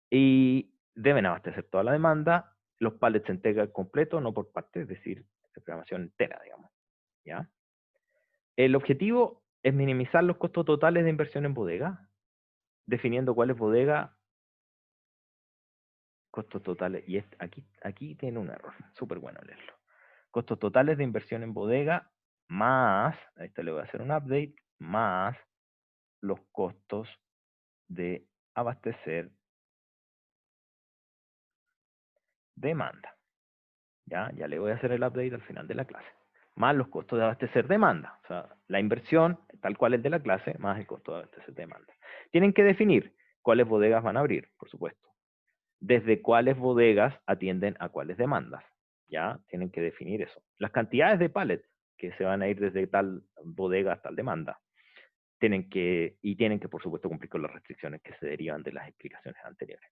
Y deben abastecer toda la demanda. Los pallets se entregan completo, no por parte, es decir, de programación entera, digamos. ¿Ya? El objetivo es minimizar los costos totales de inversión en bodega, definiendo cuál es bodega, costos totales, y aquí tiene un error, súper bueno leerlo. Costos totales de inversión en bodega más, a esto le voy a hacer un update, más los costos de abastecer demanda. Ya le voy a hacer el update al final de la clase. Más los costos de abastecer demanda. O sea, la inversión, tal cual es de la clase, más el costo de abastecer demanda. Tienen que definir cuáles bodegas van a abrir, por supuesto. Desde cuáles bodegas atienden a cuáles demandas. Ya tienen que definir eso. Las cantidades de pallets que se van a ir desde tal bodega a tal demanda. Tienen que, por supuesto, cumplir con las restricciones que se derivan de las explicaciones anteriores.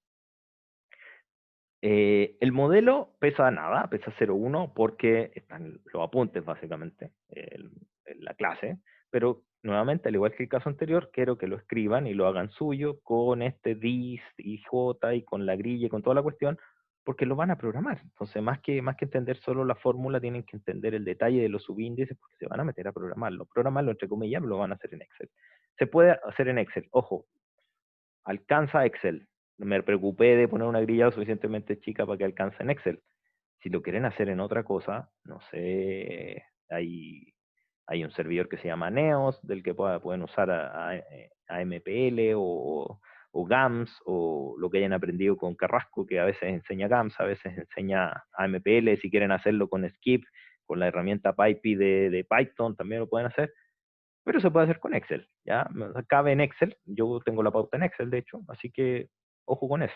El modelo pesa nada, pesa 0,1 porque están los apuntes básicamente, en la clase, pero nuevamente, al igual que el caso anterior, quiero que lo escriban y lo hagan suyo con este dis y j y con la grilla y con toda la cuestión, porque lo van a programar. Entonces, más que entender solo la fórmula, tienen que entender el detalle de los subíndices porque se van a meter a programarlo. Programarlo, entre comillas, lo van a hacer en Excel. Se puede hacer en Excel, ojo, alcanza Excel. Me preocupé de poner una grilla lo suficientemente chica para que alcance en Excel. Si lo quieren hacer en otra cosa, no sé, hay un servidor que se llama Neos, del que pueden usar a MPL o GAMS, o lo que hayan aprendido con Carrasco, que a veces enseña GAMS, a veces enseña AMPL. Si quieren hacerlo con Skip, con la herramienta PyPy de Python, también lo pueden hacer. Pero se puede hacer con Excel, ¿ya? Cabe en Excel, yo tengo la pauta en Excel, de hecho, así que ojo con eso.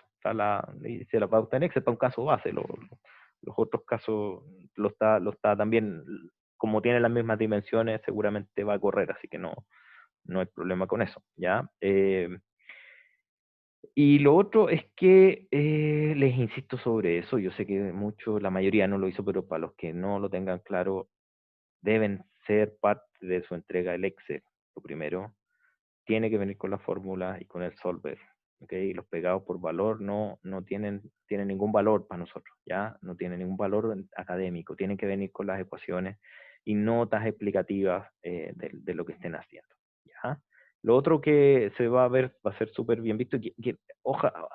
Hice la pauta en Excel para un caso base, los otros casos lo está también, como tiene las mismas dimensiones, seguramente va a correr, así que no hay problema con eso, ¿ya? Y lo otro es que les insisto sobre eso, yo sé que la mayoría no lo hizo, pero para los que no lo tengan claro, deben ser parte de su entrega el Excel. Lo primero, tiene que venir con la fórmula y con el solver. ¿Okay? Los pegados por valor no tienen ningún valor para nosotros, ¿ya? No tienen ningún valor académico. Tienen que venir con las ecuaciones y notas explicativas de lo que estén haciendo, ¿ya? Lo otro que se va a ver, va a ser súper bien visto,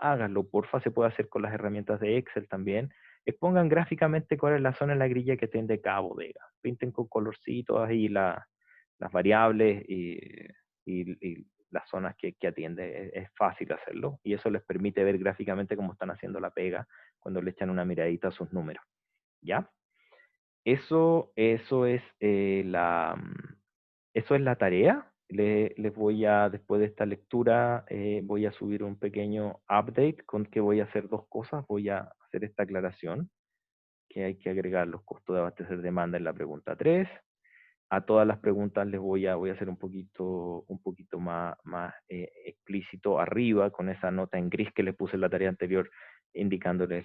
háganlo, porfa, se puede hacer con las herramientas de Excel también. Expongan gráficamente cuál es la zona en la grilla que tiende cada bodega. Pinten con colorcitos ahí las variables y las zonas que atiende. Es fácil hacerlo y eso les permite ver gráficamente cómo están haciendo la pega cuando le echan una miradita a sus números. ¿Ya? Eso es la tarea. les voy a, después de esta lectura, voy a subir un pequeño update con que voy a hacer dos cosas. Voy a hacer esta aclaración, que hay que agregar los costos de abastecer demanda en la pregunta 3. A todas las preguntas les voy a hacer un poquito más explícito arriba, con esa nota en gris que les puse en la tarea anterior, indicándoles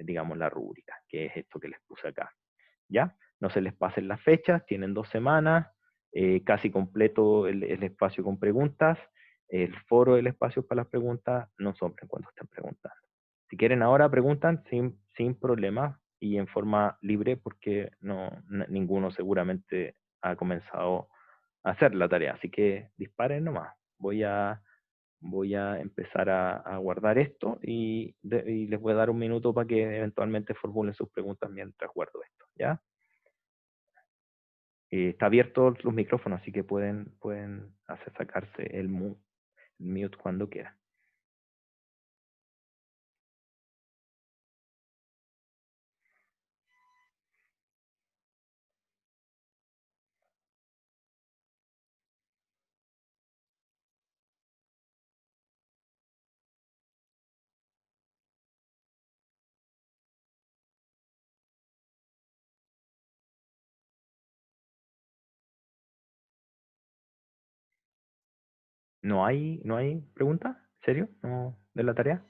digamos, la rúbrica, que es esto que les puse acá. ¿Ya? No se les pasen las fechas, tienen 2 semanas, casi completo el espacio con preguntas, el foro del espacio para las preguntas, no sobren cuando estén preguntando. Si quieren ahora preguntan sin problemas y en forma libre, porque ninguno seguramente ha comenzado a hacer la tarea, así que disparen nomás. Voy a empezar a guardar esto y les voy a dar un minuto para que eventualmente formulen sus preguntas mientras guardo esto, ¿ya? Está abierto los micrófonos, así que pueden sacarse el mute cuando quieran. ¿No hay pregunta? ¿Serio? ¿No, de la tarea?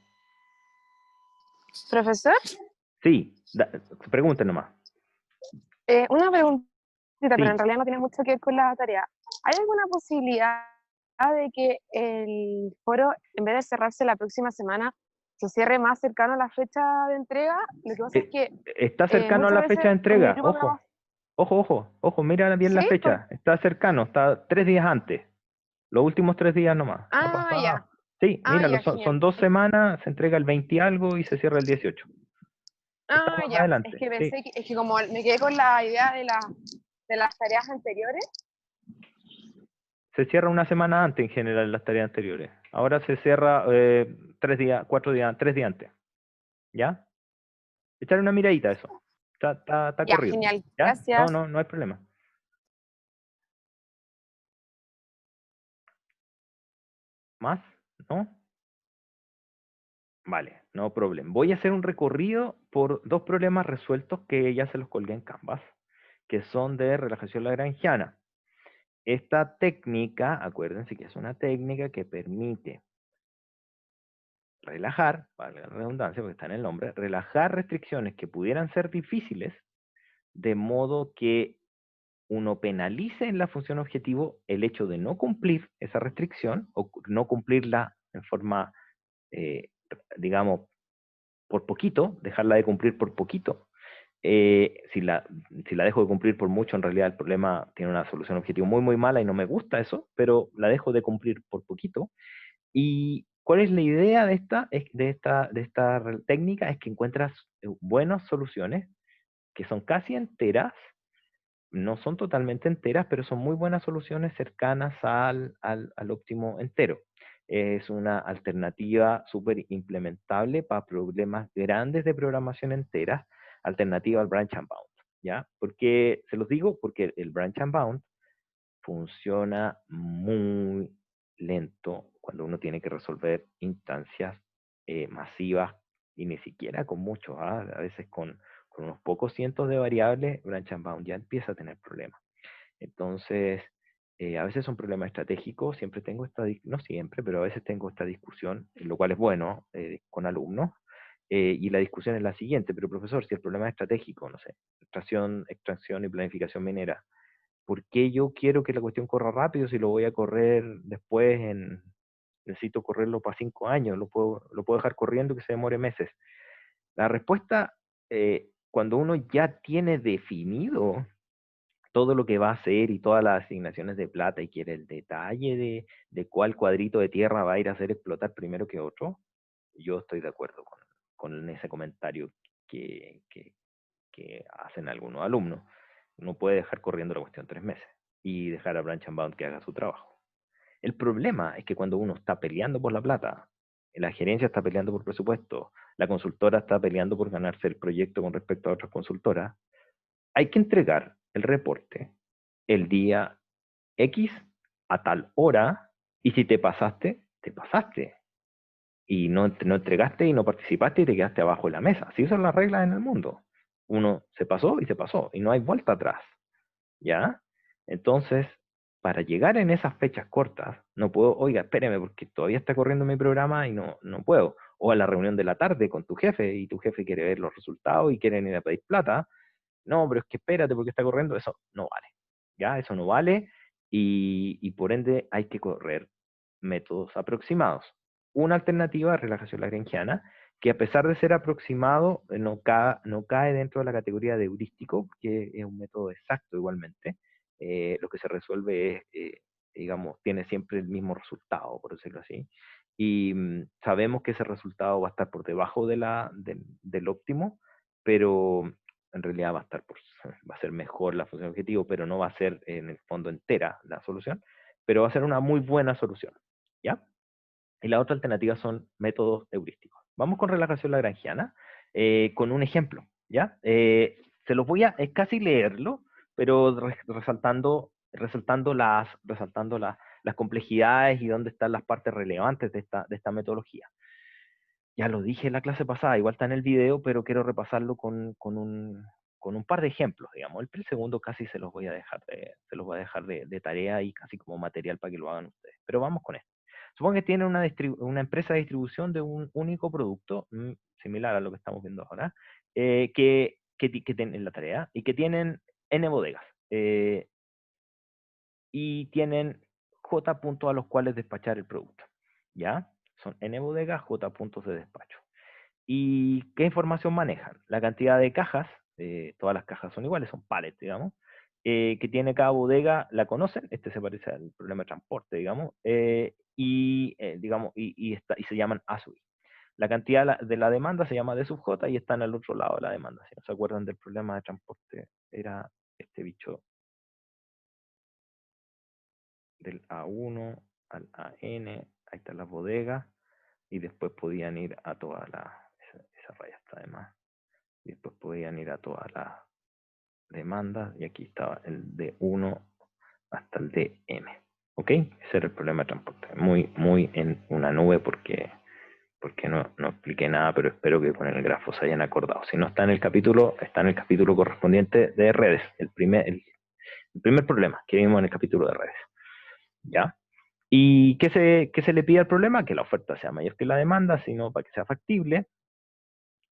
Profesor, Sí, pregunten nomás. una preguntita, pero en Sí, realidad no tiene mucho que ver con la tarea. ¿Hay alguna posibilidad de que el foro, en vez de cerrarse la próxima semana, se cierre más cercano a la fecha de entrega? Lo que pasa es que está cercano a muchas la fecha veces de con mi entrega. grupo Ojo, mira bien la sí, fecha. Está cercano, está 3 días antes. Los últimos 3 días nomás. No pasa ya, nada. Sí, míralo, genial. son 2 semanas, se entrega el 20 y algo y se cierra el 18. Estamos Ya, es adelante, que sí. pensé es que como me quedé con la idea de las tareas anteriores. Se cierra una semana antes en general las tareas anteriores. Ahora se cierra 3 días, 4 días, 3 días antes. ¿Ya? Echar una miradita a eso. Está Ya, corrido. genial, ¿Ya? No, gracias. no hay problema. ¿Más? ¿No? Vale, no problema. Voy a hacer un recorrido por 2 problemas resueltos que ya se los colgué en Canvas, que son de relajación lagrangiana. Esta técnica, acuérdense que es una técnica que permite relajar, para la redundancia, porque está en el nombre, relajar restricciones que pudieran ser difíciles, de modo que uno penalice en la función objetivo el hecho de no cumplir esa restricción o no cumplirla en forma, eh, digamos, por poquito, dejarla de cumplir por poquito. Si la dejo de cumplir por mucho, en realidad el problema tiene una solución objetivo muy mala y no me gusta eso, pero la dejo de cumplir por poquito. ¿Y cuál es la idea de esta técnica? Es que encuentras buenas soluciones que son casi enteras, no son totalmente enteras, pero son muy buenas soluciones cercanas al óptimo entero. Es una alternativa súper implementable para problemas grandes de programación enteras, alternativa al branch and bound, ¿ya? Porque, se los digo, porque el branch and bound funciona muy lento cuando uno tiene que resolver instancias masivas y ni siquiera con muchos, ¿ah? A veces con unos pocos cientos de variables, branch and bound ya empieza a tener problemas. Entonces, a veces son problemas estratégicos, siempre tengo no siempre, pero a veces tengo esta discusión, lo cual es bueno con alumnos, y la discusión es la siguiente: pero profesor, si el problema es estratégico, no sé, extracción y planificación minera, ¿por qué yo quiero que la cuestión corra rápido si lo voy a correr después necesito correrlo para 5 años, lo puedo dejar corriendo que se demore meses? La respuesta, cuando uno ya tiene definido todo lo que va a hacer y todas las asignaciones de plata y quiere el detalle de cuál cuadrito de tierra va a ir a hacer explotar primero que otro, yo estoy de acuerdo con ese comentario que hacen algunos alumnos. Uno puede dejar corriendo la cuestión 3 meses y dejar a Branch and Bound que haga su trabajo. El problema es que cuando uno está peleando por la plata, la gerencia está peleando por presupuesto, la consultora está peleando por ganarse el proyecto con respecto a otras consultoras, hay que entregar el reporte el día X a tal hora, y si te pasaste, te pasaste. Y no entregaste y no participaste y te quedaste abajo de la mesa. Así son las reglas en el mundo. Uno se pasó y se pasó, y no hay vuelta atrás. ¿Ya? Entonces, para llegar en esas fechas cortas, no puedo, oiga, espéreme, porque todavía está corriendo mi programa y no puedo. O a la reunión de la tarde con tu jefe, y tu jefe quiere ver los resultados y quieren ir a pedir plata. No, pero es que espérate porque está corriendo, eso no vale. ¿Ya? Eso no vale, y por ende hay que correr métodos aproximados. Una alternativa es relajación lagrangiana, que a pesar de ser aproximado, no cae dentro de la categoría de heurístico, que es un método exacto igualmente. Lo que se resuelve es, digamos, tiene siempre el mismo resultado, por decirlo así. Y sabemos que ese resultado va a estar por debajo del óptimo, pero en realidad va a ser mejor la función objetivo, pero no va a ser en el fondo entera la solución, pero va a ser una muy buena solución, ¿ya? Y la otra alternativa son métodos heurísticos. Vamos con relajación lagrangiana, con un ejemplo, ¿ya? Se los voy a casi leerlo, pero resaltando las complejidades y dónde están las partes relevantes de esta metodología. Ya lo dije en la clase pasada, igual está en el video, pero quiero repasarlo con un par de ejemplos, digamos. El segundo casi se los voy a dejar de tarea y casi como material para que lo hagan ustedes. Pero vamos con esto. Supongo que tienen una empresa de distribución de un único producto, similar a lo que estamos viendo ahora, que tienen la tarea y que tienen N bodegas. Y tienen J puntos a los cuales despachar el producto. ¿Ya? Son N bodegas, J puntos de despacho. ¿Y qué información manejan? La cantidad de cajas, todas las cajas son iguales, son pallets, digamos, que tiene cada bodega, la conocen, este se parece al problema de transporte, digamos, digamos, y se llaman ASUI. La cantidad de la demanda se llama D sub J y está en el otro lado de la demanda. Si no se acuerdan del problema de transporte, era este bicho del A1 al AN, ahí están las bodegas, y después podían ir a toda esa raya está además. Y después podían ir a todas las demandas, y aquí estaba el D1 hasta el DM. ¿Ok? Ese era el problema de transporte. Muy en una nube porque no expliqué nada, pero espero que con el grafo se hayan acordado. Si no está en el capítulo, está en el capítulo correspondiente de redes, el primer problema que vimos en el capítulo de redes. ¿Ya? ¿Y qué se le pide al problema? Que la oferta sea mayor que la demanda, sino para que sea factible.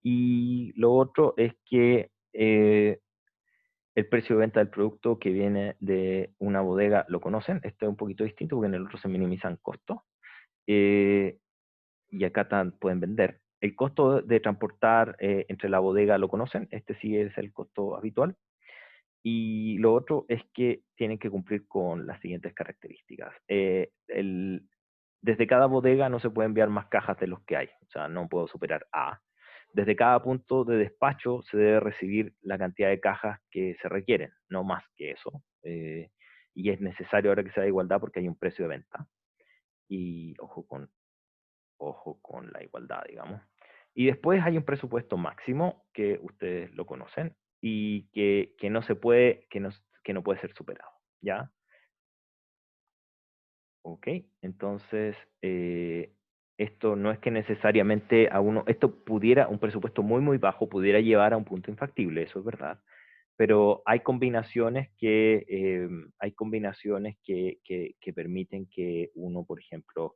Y lo otro es que el precio de venta del producto que viene de una bodega lo conocen. Este es un poquito distinto porque en el otro se minimizan costos. Eh, y acá pueden vender. El costo de transportar entre la bodega lo conocen. Este sí es el costo habitual. Y lo otro es que tienen que cumplir con las siguientes características. Desde cada bodega no se puede enviar más cajas de los que hay. O sea, no puedo superar A. Desde cada punto de despacho se debe recibir la cantidad de cajas que se requieren, no más que eso. Y es necesario ahora que sea de igualdad porque hay un precio de venta. Y ojo con la igualdad, digamos. Y después hay un presupuesto máximo que ustedes lo conocen y que no se puede, que no puede ser superado, ¿ya? Ok, entonces esto no es que necesariamente un presupuesto muy bajo pudiera llevar a un punto infactible, eso es verdad, pero hay combinaciones que permiten que uno, por ejemplo,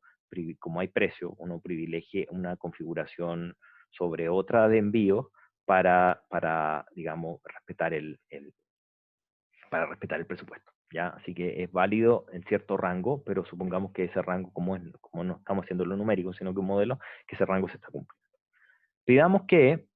como hay precio, uno privilegie una configuración sobre otra de envío digamos, para respetar el presupuesto, ¿ya? Así que es válido en cierto rango, pero supongamos que ese rango, como no estamos haciendo lo numérico, sino que un modelo, que ese rango se está cumpliendo. Pidamos que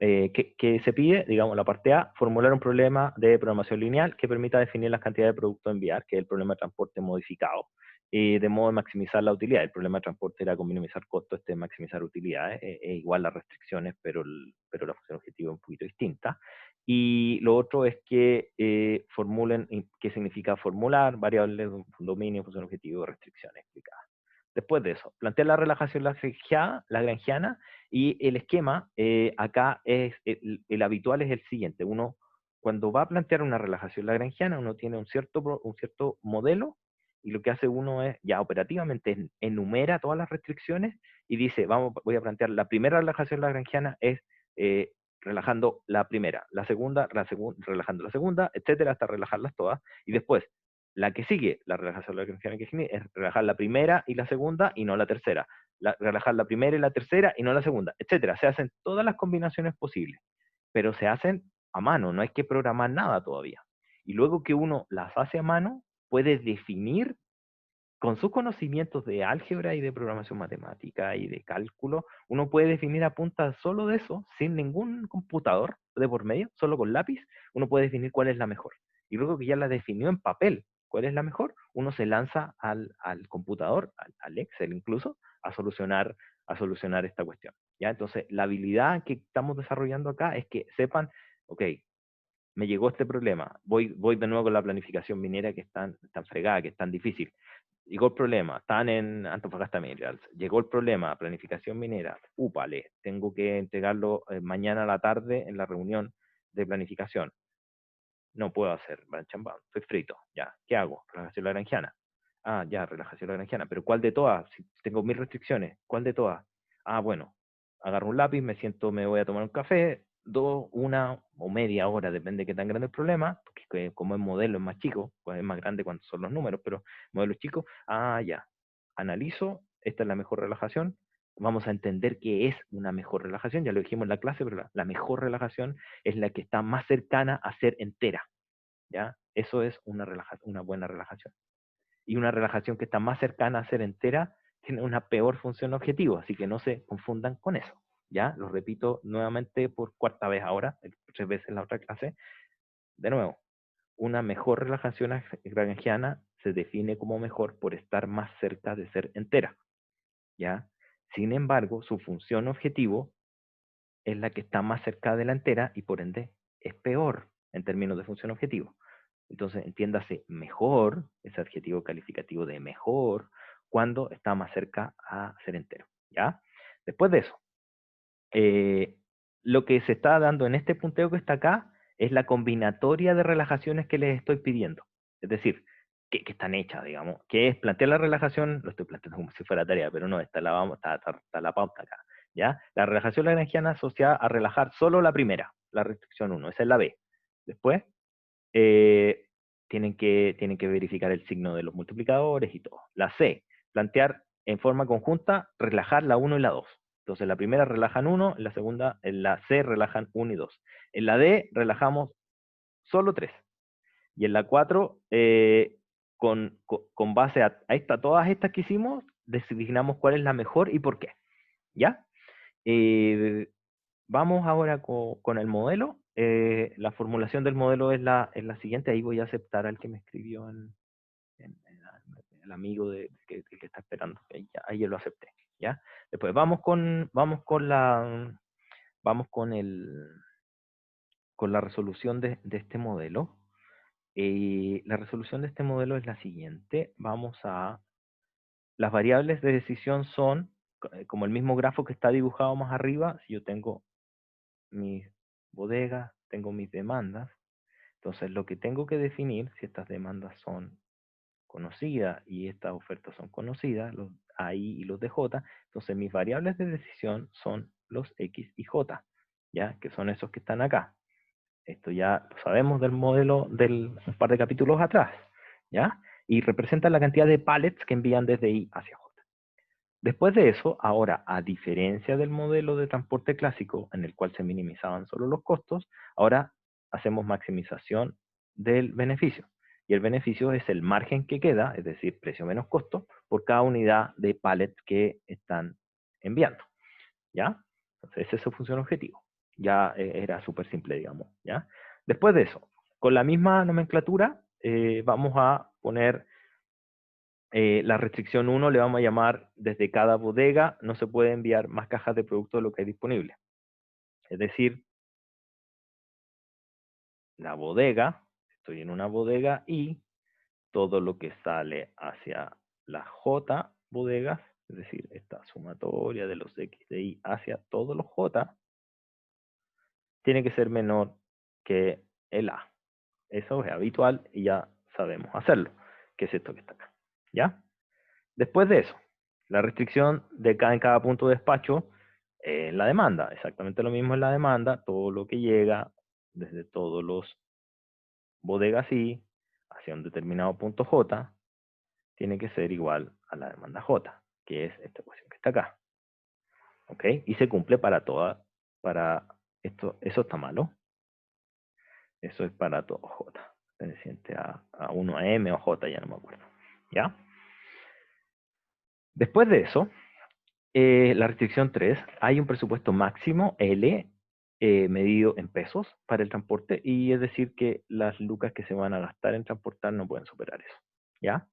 se pide, digamos, la parte A, formular un problema de programación lineal que permita definir las cantidades de producto a enviar, que es el problema de transporte modificado, de modo de maximizar la utilidad. El problema de transporte era con minimizar costos, este es maximizar utilidades, es igual las restricciones, pero la función objetiva es un poquito distinta. Y lo otro es que formulen qué significa formular, variables, dominio, función objetivo, restricciones explicadas. Después de eso, plantear la relajación lagrangiana, y el esquema acá el habitual es el siguiente. Uno, cuando va a plantear una relajación lagrangiana, uno tiene un cierto modelo y lo que hace uno es, ya operativamente, enumera todas las restricciones y dice, voy a plantear, la primera relajación lagrangiana es relajando la primera, la segunda, relajando la segunda, etcétera, hasta relajarlas todas, y después, la que sigue, la relajación lagrangiana que sigue, es relajar la primera y la segunda y no la tercera, relajar la primera y la tercera y no la segunda, etcétera. Se hacen todas las combinaciones posibles, pero se hacen a mano, no hay que programar nada todavía. Y luego que uno las hace a mano, puede definir con sus conocimientos de álgebra y de programación matemática y de cálculo, uno puede definir a punta solo de eso, sin ningún computador de por medio, solo con lápiz, uno puede definir cuál es la mejor. Y luego que ya la definió en papel, cuál es la mejor, uno se lanza al computador, al Excel incluso, a solucionar esta cuestión. ¿Ya? Entonces, la habilidad que estamos desarrollando acá es que sepan, ok, me llegó este problema, voy de nuevo con la planificación minera que es tan fregada, que es tan difícil. Llegó el problema, están en Antofagasta Minerals, llegó el problema, planificación minera, úpale, tengo que entregarlo mañana a la tarde en la reunión de planificación. No puedo hacer, chambán, estoy frito, ya, ¿qué hago? Relajación lagrangiana. Ah, ya, relajación lagrangiana, pero ¿cuál de todas? Si tengo 1000 restricciones, ¿cuál de todas? Ah, bueno, agarro un lápiz, me siento, me voy a tomar un café, 1 o media hora, depende de qué tan grande el problema, porque como el modelo es más chico, pues es más grande cuando son los números, pero modelo chico, ah, ya, analizo, esta es la mejor relajación, vamos a entender qué es una mejor relajación, ya lo dijimos en la clase, pero la mejor relajación es la que está más cercana a ser entera, ¿ya? Eso es una buena relajación. Y una relajación que está más cercana a ser entera tiene una peor función objetivo, así que no se confundan con eso, ¿ya? Lo repito nuevamente por cuarta vez ahora, 3 veces en la otra clase. De nuevo, una mejor relajación lagrangiana se define como mejor por estar más cerca de ser entera, ¿ya? Sin embargo, su función objetivo es la que está más cerca de la entera y por ende es peor en términos de función objetivo. Entonces, entiéndase mejor, ese adjetivo calificativo de mejor, cuando está más cerca a ser entero, ¿ya? Después de eso, lo que se está dando en este punteo que está acá es la combinatoria de relajaciones que les estoy pidiendo. Es decir, que están hechas, digamos, que es plantear la relajación, lo estoy planteando como si fuera tarea, pero no, está la pauta acá, ¿ya? La relajación lagrangiana asociada a relajar solo la primera, la restricción 1, esa es la B. Después, eh, tienen que verificar el signo de los multiplicadores y todo. La C, plantear en forma conjunta, relajar la 1 y la 2. Entonces, la primera relajan 1, en la segunda, en la C relajan 1 y 2. En la D relajamos solo 3. Y en la 4, con base a todas estas que hicimos, designamos cuál es la mejor y por qué. ¿Ya? Eh, Vamos ahora con el modelo. La formulación del modelo es la siguiente. Ahí voy a aceptar al que me escribió el amigo que está esperando. Ahí yo lo acepté. ¿Ya? Después con la resolución de este modelo. La resolución de este modelo es la siguiente. Las variables de decisión son, como el mismo grafo que está dibujado más arriba, si yo tengo mis bodegas, tengo mis demandas. Entonces, lo que tengo que definir, si estas demandas son conocidas y estas ofertas son conocidas, los A, I y los de J, entonces mis variables de decisión son los X y J, ¿ya? Que son esos que están acá. Esto ya lo sabemos del modelo un par de capítulos atrás, ¿ya? Y representan la cantidad de pallets que envían desde I hacia J. Después de eso, ahora, a diferencia del modelo de transporte clásico, en el cual se minimizaban solo los costos, ahora hacemos maximización del beneficio. Y el beneficio es el margen que queda, es decir, precio menos costo, por cada unidad de pallet que están enviando. ¿Ya? Entonces, esa es su función objetivo. Ya era súper simple, digamos. ¿Ya? Después de eso, con la misma nomenclatura, vamos a poner la restricción 1 le vamos a llamar desde cada bodega no se puede enviar más cajas de producto de lo que hay disponible. Es decir, la bodega, estoy en una bodega y todo lo que sale hacia la J bodegas, es decir, esta sumatoria de los X de Y hacia todos los J, tiene que ser menor que el A. Eso es habitual y ya sabemos hacerlo, que es esto que está acá. ¿ya? Después de eso, la restricción en cada punto de despacho, la demanda, exactamente lo mismo en la demanda, todo lo que llega desde todos los bodegas I hacia un determinado punto J, tiene que ser igual a la demanda J, que es esta ecuación que está acá. ¿Ok? Y se cumple para toda, para esto, eso está malo. Eso es para todo J, perteneciente a 1 a M o J, ya no me acuerdo. ¿Ya? Después de eso, la restricción 3, hay un presupuesto máximo, L, medido en pesos para el transporte, y es decir que las lucas que se van a gastar en transportar no pueden superar eso. ¿Ya?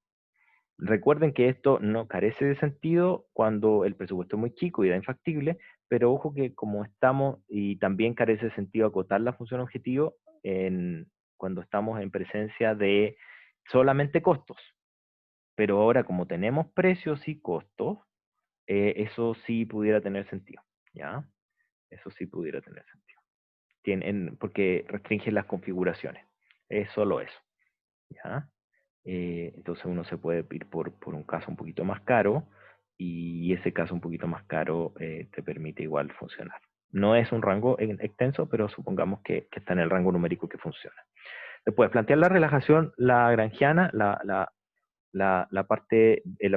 Recuerden que esto no carece de sentido cuando el presupuesto es muy chico y era infactible, pero ojo que como estamos, y también carece de sentido acotar la función objetivo cuando estamos en presencia de solamente costos. Pero ahora como tenemos precios y costos, eso sí pudiera tener sentido, ¿ya? Eso sí pudiera tener sentido. Porque restringe las configuraciones. Es solo eso, ¿ya? Entonces uno se puede ir por un caso un poquito más caro y ese caso un poquito más caro te permite igual funcionar. No es un rango extenso, pero supongamos que está en el rango numérico que funciona. Después, plantear la relajación lagrangiana, la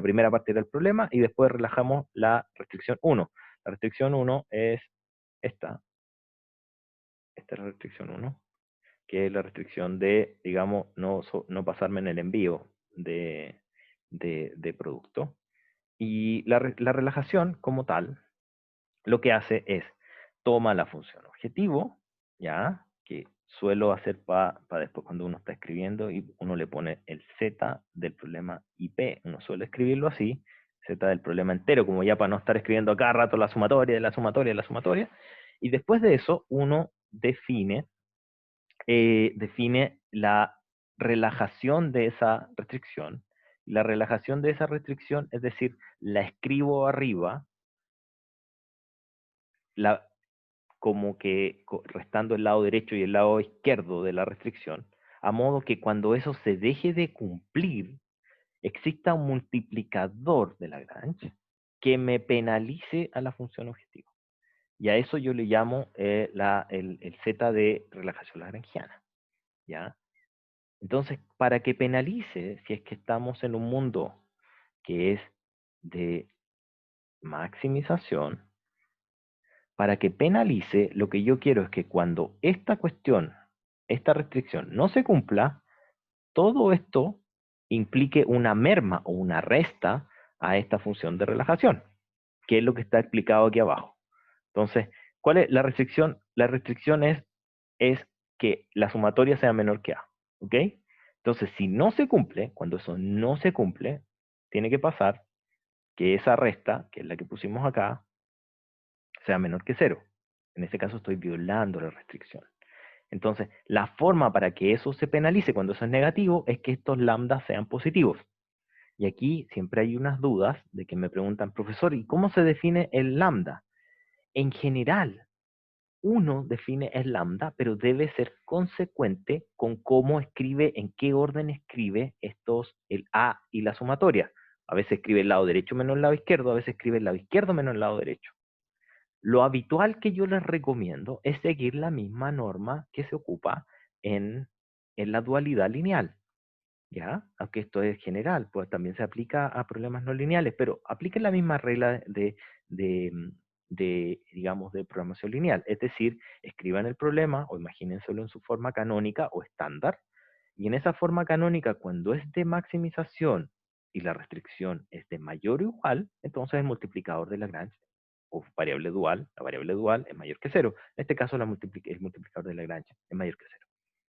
primera parte del problema, y después relajamos la restricción 1. La restricción 1 es esta. Esta es la restricción 1, que es la restricción de, digamos, no pasarme en el envío de producto. Y la relajación como tal, lo que hace es, toma la función objetivo, ¿ya? Que suelo hacer para después cuando uno está escribiendo y uno le pone el Z del problema IP, uno suele escribirlo así, Z del problema entero, como ya para no estar escribiendo a cada rato la sumatoria, de la sumatoria, de la sumatoria. Y después de eso, uno define la relajación de esa restricción. La relajación de esa restricción, es decir, la escribo arriba, como que restando el lado derecho y el lado izquierdo de la restricción, a modo que cuando eso se deje de cumplir, exista un multiplicador de Lagrange que me penalice a la función objetivo. Y a eso yo le llamo el Z de relajación lagrangiana. ¿Ya? Entonces, para que penalice, si es que estamos en un mundo que es de maximización, para que penalice, lo que yo quiero es que cuando esta cuestión, esta restricción no se cumpla, todo esto implique una merma o una resta a esta función de relajación, que es lo que está explicado aquí abajo. Entonces, ¿cuál es la restricción? La restricción es que la sumatoria sea menor que A, ¿ok? Entonces, si no se cumple, cuando eso no se cumple, tiene que pasar que esa resta, que es la que pusimos acá, sea menor que 0. En este caso estoy violando la restricción. Entonces, la forma para que eso se penalice cuando eso es negativo es que estos lambdas sean positivos. Y aquí siempre hay unas dudas de que me preguntan, profesor, ¿y cómo se define el lambda? En general, uno define el lambda, pero debe ser consecuente con cómo escribe, en qué orden escribe el A y la sumatoria. A veces escribe el lado derecho menos el lado izquierdo, a veces escribe el lado izquierdo menos el lado derecho. Lo habitual que yo les recomiendo es seguir la misma norma que se ocupa en la dualidad lineal, ¿ya? Aunque esto es general, pues también se aplica a problemas no lineales, pero apliquen la misma regla digamos, de programación lineal. Es decir, escriban el problema o imagínenselo en su forma canónica o estándar, y en esa forma canónica, cuando es de maximización y la restricción es de mayor o igual, entonces el multiplicador de Lagrange o variable dual, la variable dual es mayor que 0. En este caso, el multiplicador de Lagrange es mayor que 0.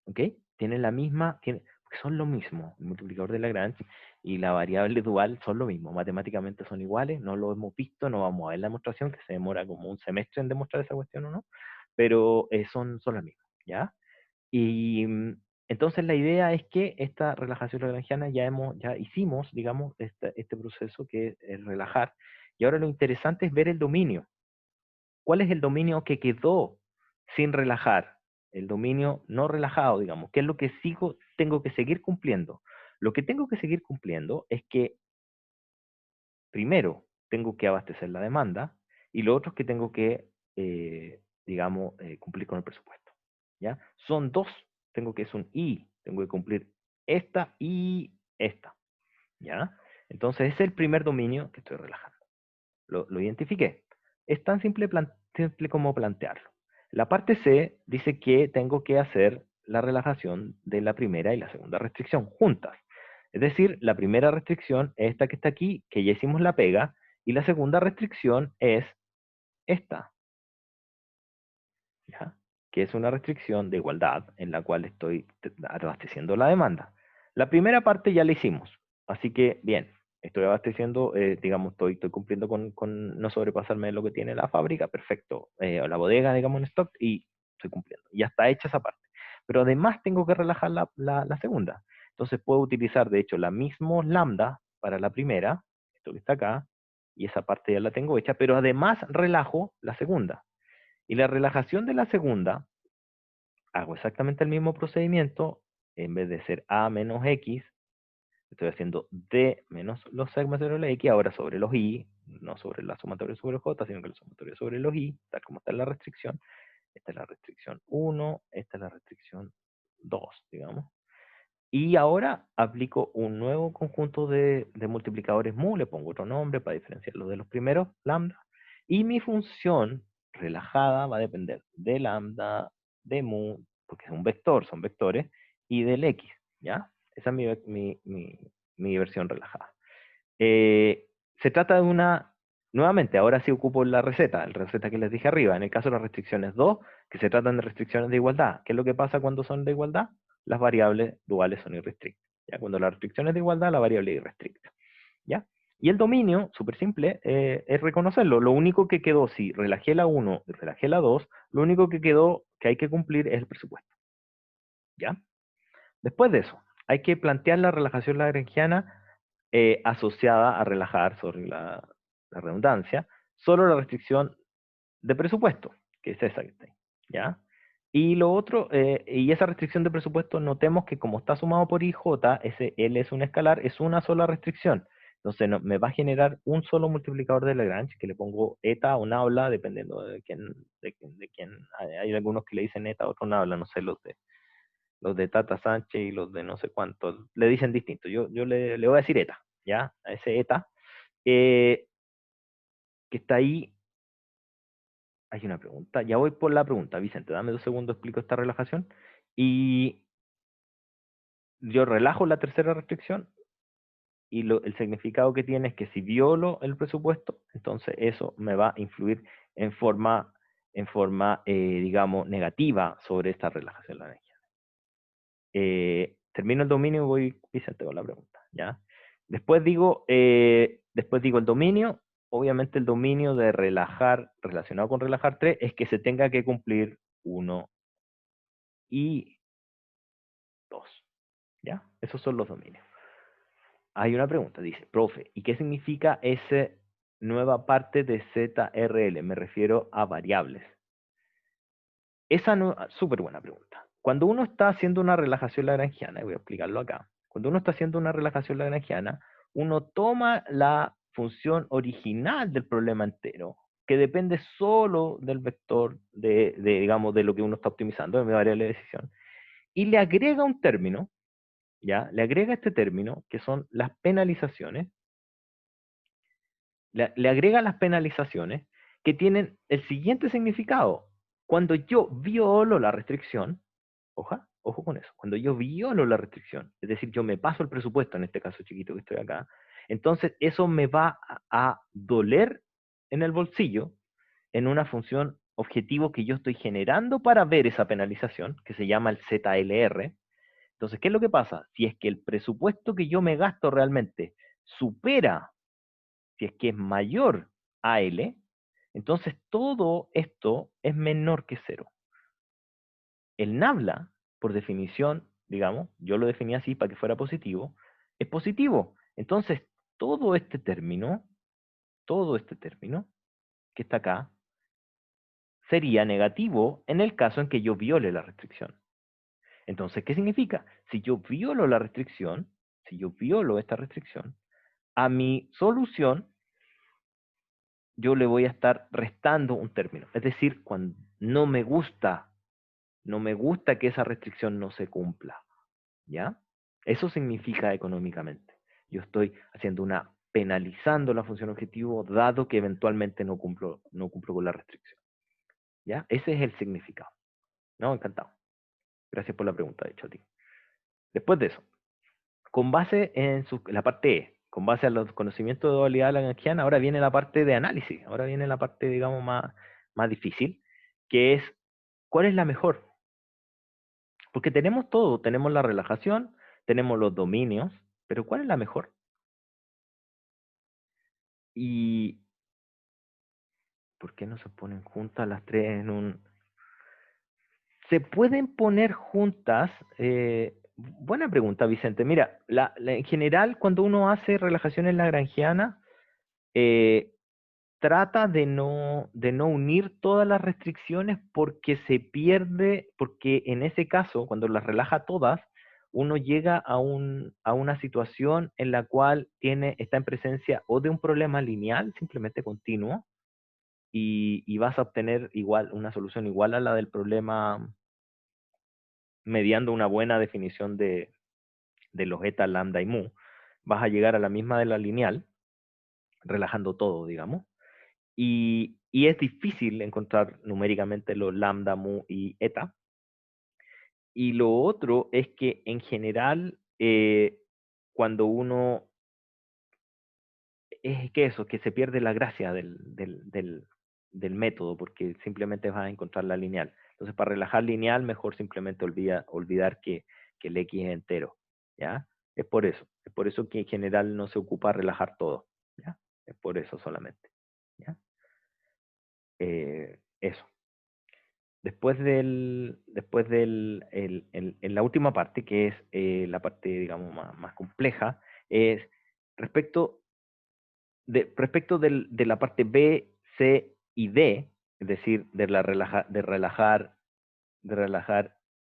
¿Ok? Tienen la misma, porque son lo mismo, el multiplicador de Lagrange y la variable dual son lo mismo, matemáticamente son iguales, no lo hemos visto, no vamos a ver la demostración, que se demora como un semestre en demostrar esa cuestión o no, pero son las mismas, ¿ya? Y entonces la idea es que esta relajación lagrangiana ya hicimos, digamos, este proceso que es relajar, y ahora lo interesante es ver el dominio. ¿Cuál es el dominio que quedó sin relajar? El dominio no relajado, digamos, ¿qué es lo que tengo que seguir cumpliendo? Lo que tengo que seguir cumpliendo es que, primero, tengo que abastecer la demanda, y lo otro es que tengo que, digamos, cumplir con el presupuesto. ¿Ya? Son dos, tengo que es un y, tengo que cumplir esta y esta. ¿Ya? Entonces, ese es el primer dominio que estoy relajando. Lo identifiqué. Es tan simple, simple como plantearlo. La parte C dice que tengo que hacer la relajación de la primera y la segunda restricción juntas. Es decir, la primera restricción es esta que está aquí, que ya hicimos la pega, y la segunda restricción es esta, ¿ya? Que es una restricción de igualdad en la cual estoy abasteciendo la demanda. La primera parte ya la hicimos, así que bien, estoy abasteciendo, digamos, estoy cumpliendo con no sobrepasarme de lo que tiene la fábrica, perfecto, o la bodega, digamos, en stock, y estoy cumpliendo. Ya está hecha esa parte. Pero además tengo que relajar la segunda. Entonces puedo utilizar, de hecho, la misma lambda para la primera, esto que está acá, y esa parte ya la tengo hecha, pero además relajo la segunda. Y la relajación de la segunda, hago exactamente el mismo procedimiento, en vez de ser A menos X, estoy haciendo D menos los segmentos sobre los X, ahora sobre los Y, no sobre la sumatoria sobre J, sino que la sumatoria sobre los Y, tal como está en la restricción. Esta es la restricción 1, esta es la restricción 2, digamos. Y ahora aplico un nuevo conjunto de multiplicadores mu, le pongo otro nombre para diferenciarlo de los primeros, lambda, y mi función relajada va a depender de lambda, de mu, porque es un vector, son vectores, y del x, ¿ya? Esa es mi versión relajada. Se trata de una, nuevamente, ahora sí ocupo la receta que les dije arriba, en el caso de las restricciones 2, que se tratan de restricciones de igualdad. ¿Qué es lo que pasa cuando son de igualdad? Las variables duales son irrestrictas. ¿Ya? Cuando la restricción es de igualdad, la variable es irrestricta. ¿Ya? Y el dominio, súper simple, es reconocerlo. Lo único que quedó, si relajé la 1 y relajé la 2, lo único que quedó que hay que cumplir es el presupuesto. ¿Ya? Después de eso, hay que plantear la relajación lagrangiana asociada a relajar, sobre la redundancia, solo la restricción de presupuesto, que es esa que está ahí, ¿ya? Y lo otro, y esa restricción de presupuesto, notemos que como está sumado por IJ, ese L es un escalar, es una sola restricción. Entonces me va a generar un solo multiplicador de Lagrange, que le pongo eta o nabla, dependiendo de quién. Hay algunos que le dicen eta, otros nabla, no sé, los de Tata Sánchez y los de no sé cuántos, le dicen distinto. Yo le voy a decir ETA, ¿ya? A ese ETA, que está ahí. Hay una pregunta, ya voy por la pregunta, Vicente, dame 2 segundos, explico esta relajación. Y yo relajo la tercera restricción, y el significado que tiene es que si violo el presupuesto, entonces eso me va a influir en forma, digamos, negativa sobre esta relajación de la energía. Termino el dominio y voy, Vicente, con la pregunta, ¿ya? Después digo el dominio. Obviamente el dominio de relajar, relacionado con relajar 3, es que se tenga que cumplir 1 y 2, ¿ya? Esos son los dominios. Hay una pregunta, dice, profe, ¿y qué significa esa nueva parte de ZRL? Me refiero a variables. Esa no, súper buena pregunta. Cuando uno está haciendo una relajación lagrangiana, y voy a explicarlo acá, cuando uno está haciendo una relajación lagrangiana, uno toma la función original del problema entero, que depende solo del vector digamos, de lo que uno está optimizando, de mi variable de decisión, y le agrega un término, ¿ya? Le agrega este término, que son las penalizaciones, le agrega las penalizaciones que tienen el siguiente significado. Cuando yo violo la restricción, ojo con eso, cuando yo violo la restricción, es decir, yo me paso el presupuesto, en este caso chiquito que estoy acá, entonces eso me va a doler en el bolsillo en una función objetivo que yo estoy generando para ver esa penalización, que se llama el ZLR. Entonces, ¿qué es lo que pasa? Si es que el presupuesto que yo me gasto realmente supera, si es que es mayor a L, entonces todo esto es menor que 0. El nabla, por definición, digamos, yo lo definí así para que fuera positivo, es positivo. Entonces, todo este término que está acá, sería negativo en el caso en que yo viole la restricción. Entonces, ¿qué significa? Si yo violo la restricción, si yo violo esta restricción, a mi solución yo le voy a estar restando un término. Es decir, cuando no me gusta que esa restricción no se cumpla. ¿Ya? Eso significa económicamente. Yo estoy penalizando la función objetivo dado que eventualmente no cumplo con la restricción. ¿Ya? Ese es el significado. ¿No? Encantado. Gracias por la pregunta, de hecho, a ti. Después de eso, con base en la parte E, con base a los conocimientos de dualidad lagrangiana, ahora viene la parte de análisis, ahora viene la parte, digamos, más difícil, que es, ¿cuál es la mejor? Porque tenemos todo, tenemos la relajación, tenemos los dominios, pero ¿cuál es la mejor? Y ¿por qué no se ponen juntas las tres en un... ¿Se pueden poner juntas? Buena pregunta, Vicente. Mira, en general, cuando uno hace relajaciones lagrangianas, eh, trata de no unir todas las restricciones porque se pierde, porque en ese caso, cuando las relaja todas, uno llega a una situación en la cual está en presencia o de un problema lineal, simplemente continuo, y vas a obtener una solución igual a la del problema mediando una buena definición de los eta, lambda y mu. Vas a llegar a la misma de la lineal, relajando todo, digamos. Y es difícil encontrar numéricamente los lambda, mu y eta. Y lo otro es que en general, cuando uno... Es que eso, que se pierde la gracia del método, porque simplemente vas a encontrar la lineal. Entonces, para relajar lineal, mejor simplemente olvidar que el X es entero, ¿ya? Es por eso que en general no se ocupa relajar todo, ¿ya? Es por eso solamente, ¿ya? Eso. En la última parte, que es la parte, digamos, más compleja, es respecto de la parte B, C y D, es decir, de relajar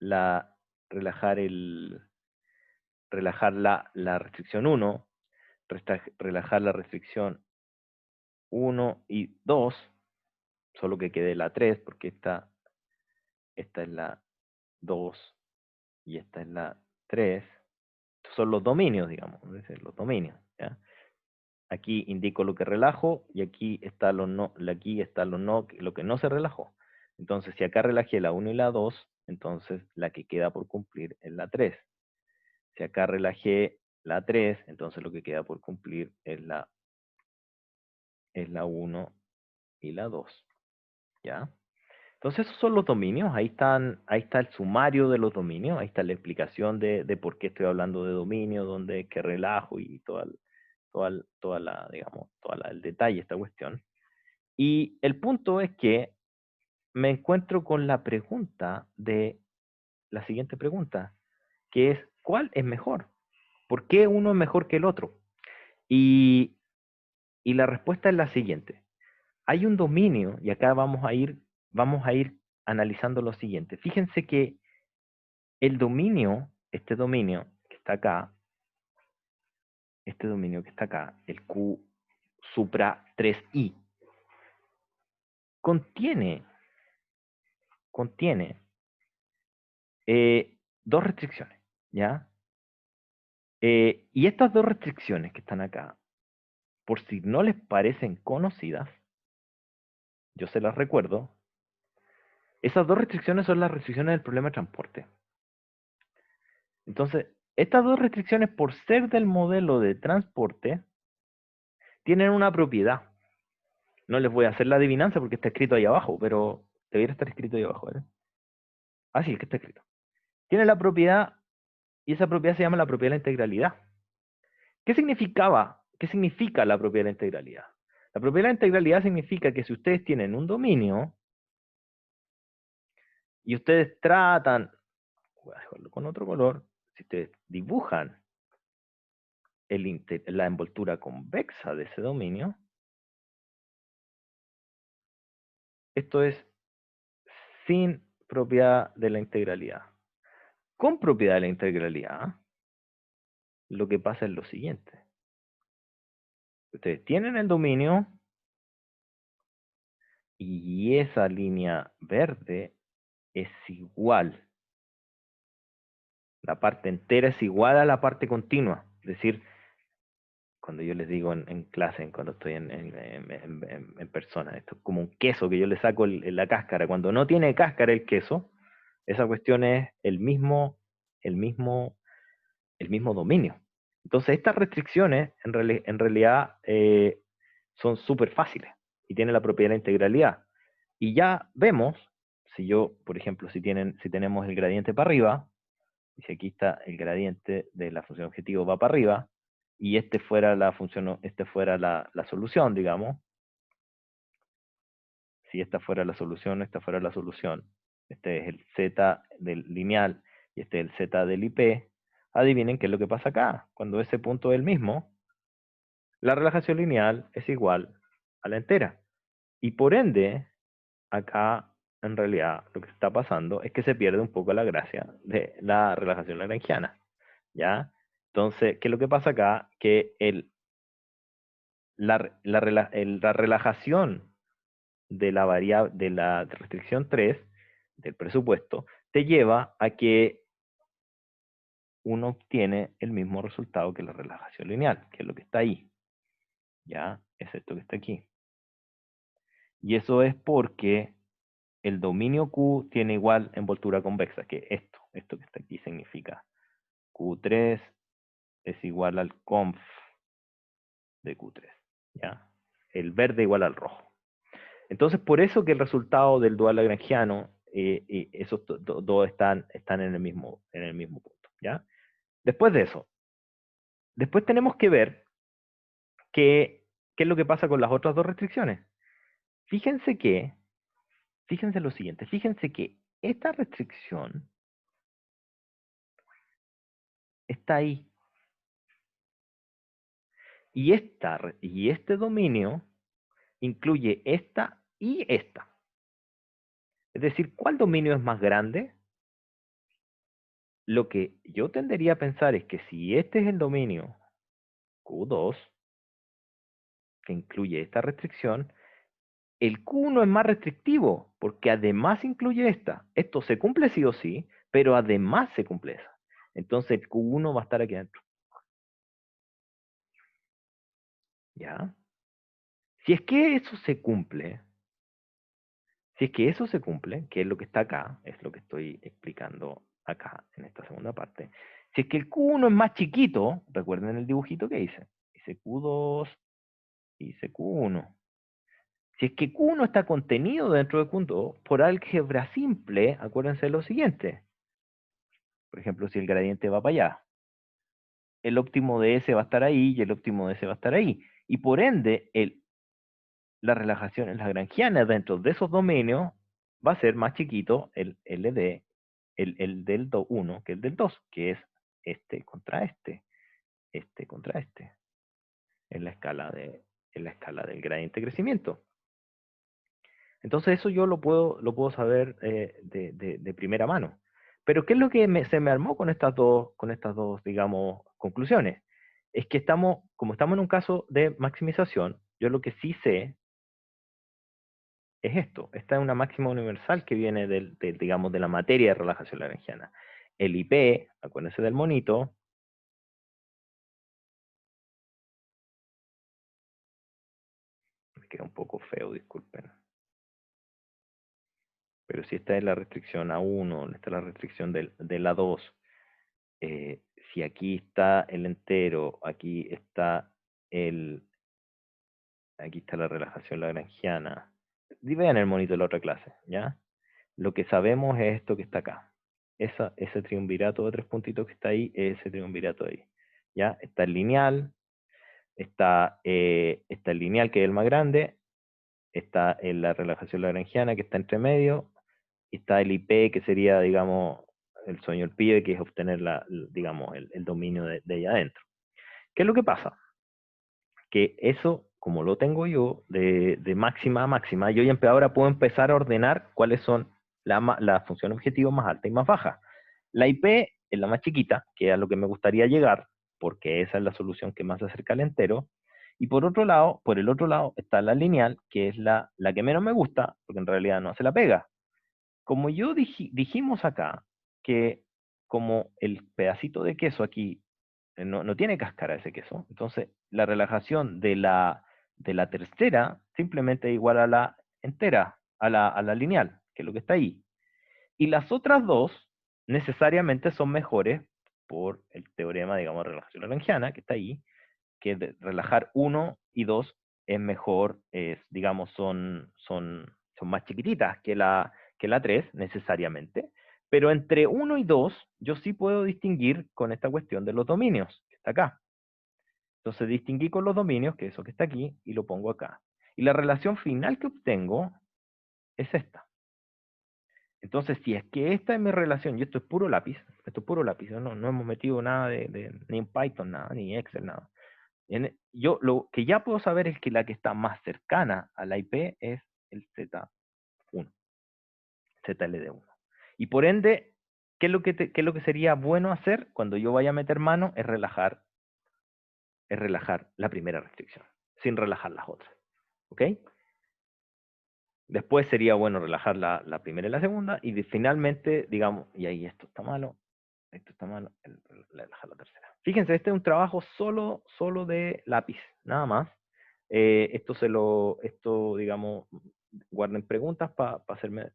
la, relajar el, relajar la restricción 1, relajar la restricción 1 y 2, solo que quede la 3, porque esta es la 2 y esta es la 3. Estos son los dominios, digamos, los dominios, ¿ya? Aquí indico lo que relajo y aquí está aquí está lo que no se relajó. Entonces, si acá relajé la 1 y la 2, entonces la que queda por cumplir es la 3. Si acá relajé la 3, entonces lo que queda por cumplir es la 1 y la 2. ¿Ya? Entonces, esos son los dominios. Ahí está el sumario de los dominios. Ahí está la explicación de por qué estoy hablando de dominio, dónde es que relajo y digamos, el detalle de esta cuestión. Y el punto es que me encuentro con la siguiente pregunta, que es, ¿cuál es mejor? ¿Por qué uno es mejor que el otro? Y, y la respuesta es la siguiente. Hay un dominio, y acá vamos a ir analizando lo siguiente. Fíjense que el dominio, este dominio que está acá, el Q supra 3i, contiene dos restricciones, ¿ya? Y estas dos restricciones que están acá, por si no les parecen conocidas, yo se las recuerdo, esas dos restricciones son las restricciones del problema de transporte. Entonces, estas dos restricciones, por ser del modelo de transporte, tienen una propiedad. No les voy a hacer la adivinanza porque está escrito ahí abajo, pero debería estar escrito ahí abajo, ¿verdad? Ah, sí, es que está escrito. Tiene la propiedad, y esa propiedad se llama la propiedad de la integralidad. ¿Qué significa la propiedad de la integralidad? La propiedad de la integralidad significa que si ustedes tienen un dominio y ustedes tratan, voy a dejarlo con otro color, si ustedes dibujan la envoltura convexa de ese dominio, esto es sin propiedad de la integralidad. Con propiedad de la integralidad, lo que pasa es lo siguiente. Ustedes tienen el dominio y esa línea verde es igual. La parte entera es igual a la parte continua. Es decir, cuando yo les digo en clase, cuando estoy en persona, esto es como un queso que yo le saco la cáscara. Cuando no tiene cáscara el queso, esa cuestión es el mismo, el mismo dominio. Entonces, estas restricciones en realidad son súper fáciles y tienen la propiedad de la integralidad. Y ya vemos, si yo, por ejemplo, si tenemos el gradiente para arriba, y si aquí está el gradiente de la función objetivo va para arriba, y este fuera la función, este fuera la solución, digamos, si esta fuera la solución, esta fuera la solución, este es el z del lineal y este es el z del IP, adivinen qué es lo que pasa acá. Cuando ese punto es el mismo, la relajación lineal es igual a la entera. Y por ende, acá en realidad lo que está pasando es que se pierde un poco la gracia de la relajación lagrangiana. ¿Ya? Entonces, ¿qué es lo que pasa acá? Que la relajación de la variable, de la restricción 3 del presupuesto, te lleva a que uno obtiene el mismo resultado que la relajación lineal, que es lo que está ahí. ¿Ya? Es esto que está aquí. Y eso es porque el dominio Q tiene igual envoltura convexa que esto. Esto que está aquí significa Q3 es igual al conf de Q3. ¿Ya? El verde igual al rojo. Entonces, por eso que el resultado del dual lagrangiano, esos dos están en el mismo punto. ¿Ya? Después de eso, después tenemos que ver qué es lo que pasa con las otras dos restricciones. Fíjense lo siguiente, fíjense que esta restricción está ahí. Y este dominio incluye esta y esta. Es decir, ¿cuál dominio es más grande? Lo que yo tendería a pensar es que si este es el dominio Q2, que incluye esta restricción, el Q1 es más restrictivo, porque además incluye esta. Esto se cumple sí o sí, pero además se cumple esa. Entonces el Q1 va a estar aquí adentro. ¿Ya? Si es que eso se cumple, si es que eso se cumple, que es lo que está acá, es lo que estoy explicando acá en esta segunda parte, si es que el Q1 es más chiquito, recuerden el dibujito que hice, hice Q2, hice Q1. Si es que Q1 está contenido dentro de Q2, por álgebra simple, acuérdense de lo siguiente. Por ejemplo, si el gradiente va para allá, el óptimo de S va a estar ahí y el óptimo de S va a estar ahí. Y por ende, la relajación en lagrangiana dentro de esos dominios va a ser más chiquito el LD, el del 1 que el del 2, que es este contra este contra este, en la escala del gradiente de crecimiento. Entonces eso yo lo puedo saber de primera mano. Pero ¿qué es lo que se me armó con estas dos, digamos, conclusiones? Es que como estamos en un caso de maximización, yo lo que sí sé es esto. Esta es una máxima universal que viene digamos, de la materia de relajación lagrangiana. El IP, acuérdense del monito, me queda un poco feo, disculpen. Pero si esta es la restricción A1, esta es la restricción de la 2, si aquí está el entero, aquí está la relajación lagrangiana. Vean el monito de la otra clase, ¿ya? Lo que sabemos es esto que está acá. Ese triunvirato de 3 puntitos que está ahí, ese triunvirato ahí. ¿Ya? Está el lineal, está el lineal que es el más grande, está la relajación lagrangiana que está entre medio, y está el IP que sería, digamos, el sueño del pibe, que es obtener digamos, el dominio de ahí adentro. ¿Qué es lo que pasa? Que eso, como lo tengo yo, de máxima a máxima, yo ya ahora puedo empezar a ordenar cuáles son las funciones objetivos más altas y más bajas. La IP es la más chiquita, que es a lo que me gustaría llegar, porque esa es la solución que más se acerca al entero. Y por el otro lado está la lineal, que es la que menos me gusta, porque en realidad no hace la pega. Como yo dijimos acá, que como el pedacito de queso aquí no tiene cáscara ese queso, entonces la relajación de la tercera simplemente es igual a la entera, a la lineal, que es lo que está ahí. Y las otras dos necesariamente son mejores por el teorema, digamos, de relajación lagrangiana, que está ahí, que de relajar 1 y 2 es mejor, digamos, son más chiquititas que la 3 necesariamente, pero entre 1 y 2 yo sí puedo distinguir con esta cuestión de los dominios, que está acá. Entonces distinguí con los dominios, que es eso que está aquí, y lo pongo acá. Y la relación final que obtengo es esta. Entonces, si es que esta es mi relación, y esto es puro lápiz, no hemos metido nada ni en Python, nada, ni Excel, nada. Yo lo que ya puedo saber es que la que está más cercana a la IP es el Z1, ZLD1. Y por ende, ¿qué es lo que sería bueno hacer cuando yo vaya a meter mano? Es relajar la primera restricción, sin relajar las otras. ¿Ok? Después sería bueno relajar la primera y la segunda, y finalmente, digamos, y ahí esto está malo, relajar la tercera. Fíjense, este es un trabajo solo de lápiz, nada más. Esto, digamos, guarden preguntas para hacerme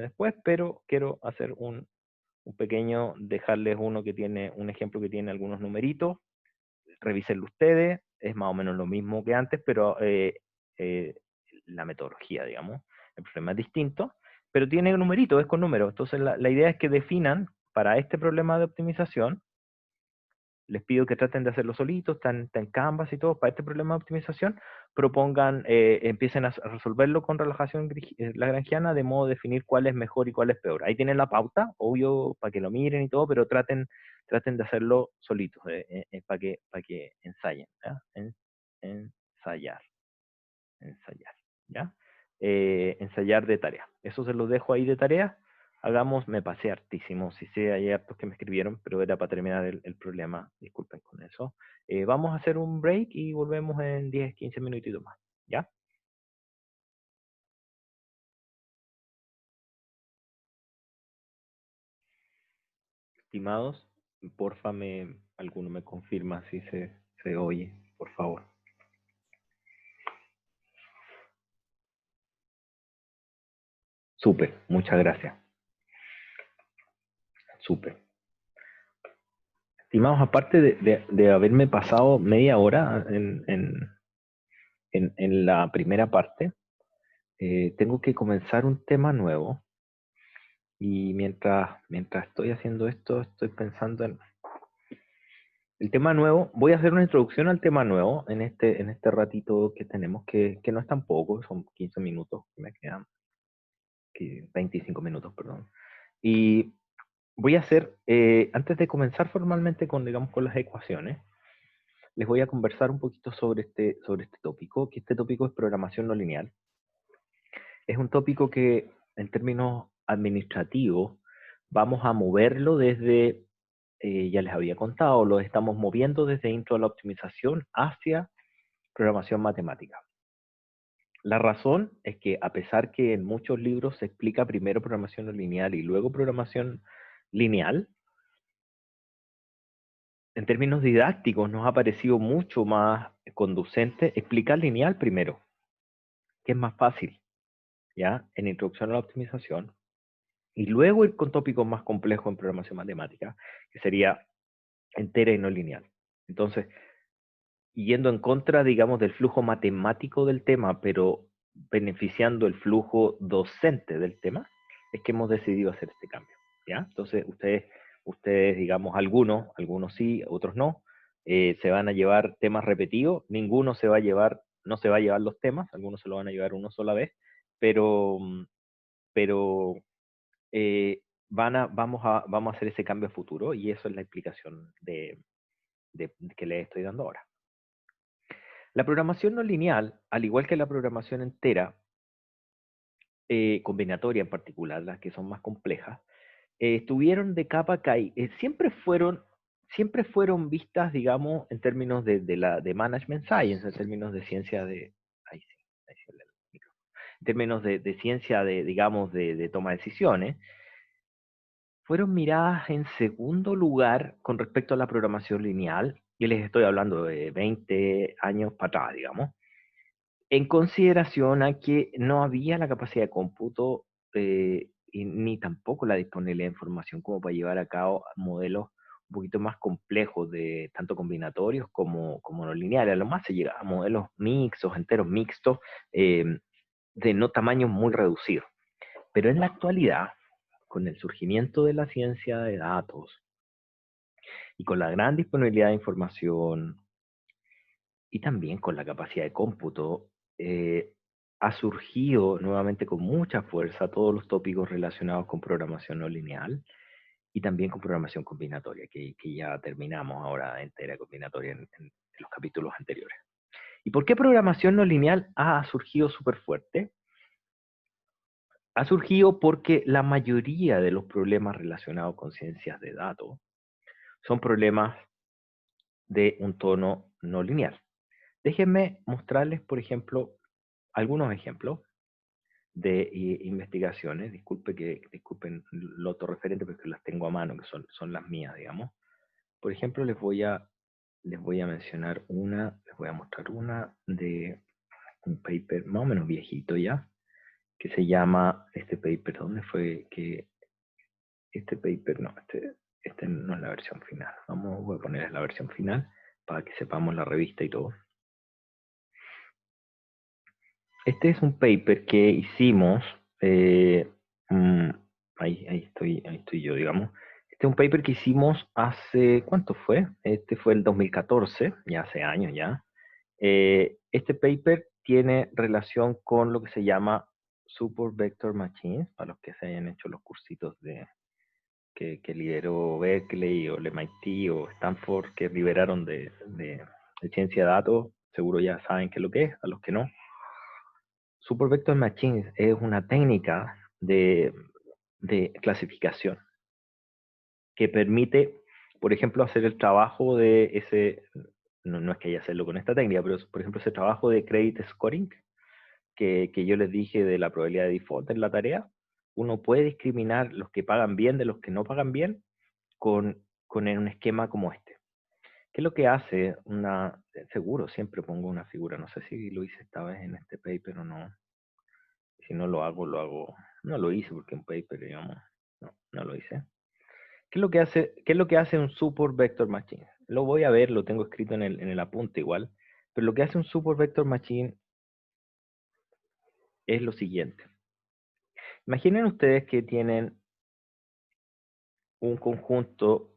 después, pero quiero hacer un pequeño, dejarles un ejemplo que tiene algunos numeritos, revísenlo ustedes, es más o menos lo mismo que antes, pero la metodología, digamos, el problema es distinto, pero tiene numeritos, es con números. Entonces la idea es que definan para este problema de optimización, les pido que traten de hacerlo solitos, está en Canvas y todo, para este problema de optimización, propongan, empiecen a resolverlo con relajación lagrangiana, de modo de definir cuál es mejor y cuál es peor. Ahí tienen la pauta, obvio, para que lo miren y todo, pero traten de hacerlo solitos, para que ensayen, ¿ya? Ensayar, ¿ya? Ensayar de tarea. Eso se los dejo ahí de tarea. Hagamos, me pasé hartísimo, sí sé, hay hartos que me escribieron, pero era para terminar el problema, disculpen con eso. Vamos a hacer un break y volvemos en 10, 15 minutitos más, ¿ya? Estimados, porfa, alguno me confirma si se oye, por favor. Súper, muchas gracias. Súper. Estimados, aparte de haberme pasado media hora en la primera parte, tengo que comenzar un tema nuevo. Y mientras estoy haciendo esto, estoy pensando en el tema nuevo. Voy a hacer una introducción al tema nuevo en este ratito que tenemos, que no es tan poco, son 15 minutos, me quedan 25 minutos, perdón. Y voy a hacer, antes de comenzar formalmente digamos, con las ecuaciones, les voy a conversar un poquito sobre este tópico, que este tópico es programación no lineal. Es un tópico que, en términos administrativos, vamos a moverlo desde, ya les había contado, lo estamos moviendo desde intro a la optimización hacia programación matemática. La razón es que, a pesar que en muchos libros se explica primero programación no lineal y luego programación lineal, en términos didácticos nos ha parecido mucho más conducente explicar lineal primero, que es más fácil, ¿ya? En introducción a la optimización, y luego ir con tópicos más complejos en programación matemática, que sería entera y no lineal. Entonces, yendo en contra, digamos, del flujo matemático del tema, pero beneficiando el flujo docente del tema, es que hemos decidido hacer este cambio, ¿ya? Entonces, ustedes digamos, algunos sí, otros no, se van a llevar temas repetidos, ninguno no se va a llevar los temas, algunos se lo van a llevar una sola vez, pero vamos a hacer ese cambio a futuro, y eso es la explicación que les estoy dando ahora. La programación no lineal, al igual que la programación entera, combinatoria en particular, las que son más complejas, estuvieron de capa caída, siempre fueron siempre fueron vistas, digamos, en términos de management science, en términos de ciencia de... Ahí sí, ahí sí, en términos de ciencia de, digamos, de toma de decisiones, fueron miradas en segundo lugar con respecto a la programación lineal, y les estoy hablando de 20 años para atrás, digamos, en consideración a que no había la capacidad de cómputo ni tampoco la disponibilidad de información como para llevar a cabo modelos un poquito más complejos, de tanto combinatorios como no lineales. A lo más se llega a modelos mixtos, enteros mixtos, de no tamaños muy reducidos. Pero en la actualidad, con el surgimiento de la ciencia de datos y con la gran disponibilidad de información y también con la capacidad de cómputo, ha surgido nuevamente con mucha fuerza todos los tópicos relacionados con programación no lineal y también con programación combinatoria, que ya terminamos ahora entera combinatoria en los capítulos anteriores. ¿Y por qué programación no lineal ha surgido súper fuerte? Ha surgido porque la mayoría de los problemas relacionados con ciencias de datos son problemas de un tono no lineal. Déjenme mostrarles, por ejemplo, algunos ejemplos de investigaciones. Disculpen lo autorreferente porque las tengo a mano, que son las mías, digamos. Por ejemplo, les voy a mencionar una, les voy a mostrar una de un paper más o menos viejito ya, que se llama, este paper, ¿dónde fue que este paper? No, este no es la versión final. Voy a poner la versión final para que sepamos la revista y todo. Este es un paper que hicimos, ahí estoy yo, digamos. Este es un paper que hicimos hace, ¿cuánto fue? Este fue el 2014, ya hace años ya. Este paper tiene relación con lo que se llama Support Vector Machines, para los que se hayan hecho los cursitos que lideró Berkeley o el MIT o Stanford, que liberaron de ciencia de datos, seguro ya saben qué es lo que es, a los que no. Support Vector Machines es una técnica de clasificación que permite, por ejemplo, hacer el trabajo de ese, no es que haya que hacerlo con esta técnica, pero por ejemplo ese trabajo de credit scoring que yo les dije de la probabilidad de default en la tarea. Uno puede discriminar los que pagan bien de los que no pagan bien con un esquema como este. ¿Qué es lo que hace una... Seguro, siempre pongo una figura, no sé si lo hice esta vez en este paper o no. Si no lo hago, no lo hice porque un paper, digamos, no lo hice. ¿Qué es lo que hace un support vector machine? Lo voy a ver, lo tengo escrito en el apunte igual, pero lo que hace un support vector machine es lo siguiente. Imaginen ustedes que tienen un conjunto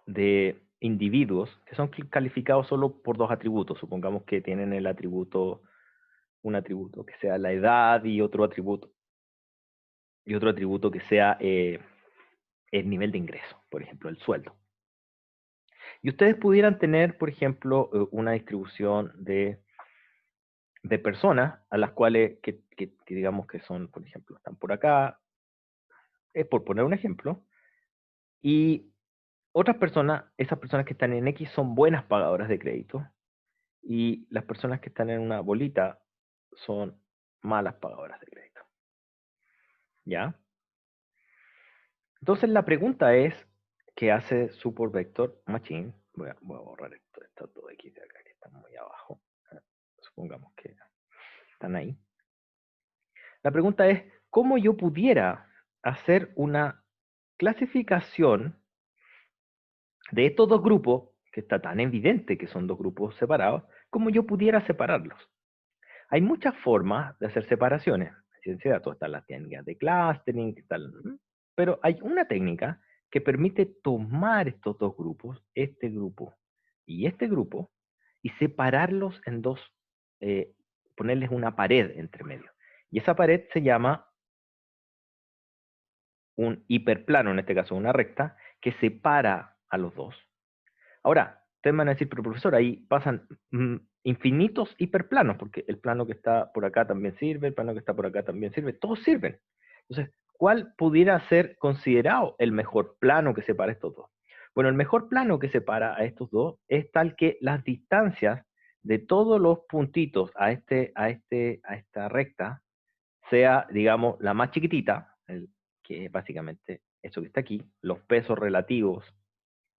de individuos que son calificados solo por dos atributos. Supongamos que tienen un atributo que sea la edad y otro atributo que sea el nivel de ingreso, por ejemplo, el sueldo. Y ustedes pudieran tener, por ejemplo, una distribución de personas a las cuales, que digamos que son, por ejemplo, están por acá, es por poner un ejemplo, y otras personas, esas personas que están en X son buenas pagadoras de crédito, y las personas que están en una bolita son malas pagadoras de crédito. ¿Ya? Entonces la pregunta es, ¿qué hace Support Vector Machine? Voy a borrar estos dos X de acá que están muy abajo. Supongamos que están ahí. La pregunta es, ¿cómo yo pudiera hacer una clasificación de estos dos grupos, que está tan evidente que son dos grupos separados, cómo yo pudiera separarlos? Hay muchas formas de hacer separaciones. En ciencia de datos están las técnicas de clustering, pero hay una técnica que permite tomar estos dos grupos, este grupo y este grupo, y separarlos en dos, ponerles una pared entre medio. Y esa pared se llama un hiperplano, en este caso una recta, que separa a los dos. Ahora, ustedes me van a decir, pero profesor, ahí pasan infinitos hiperplanos, porque el plano que está por acá también sirve, el plano que está por acá también sirve, todos sirven. Entonces, ¿cuál pudiera ser considerado el mejor plano que separa estos dos? Bueno, el mejor plano que separa a estos dos es tal que las distancias de todos los puntitos a esta recta sea, digamos, la más chiquitita, que es básicamente eso que está aquí, los pesos relativos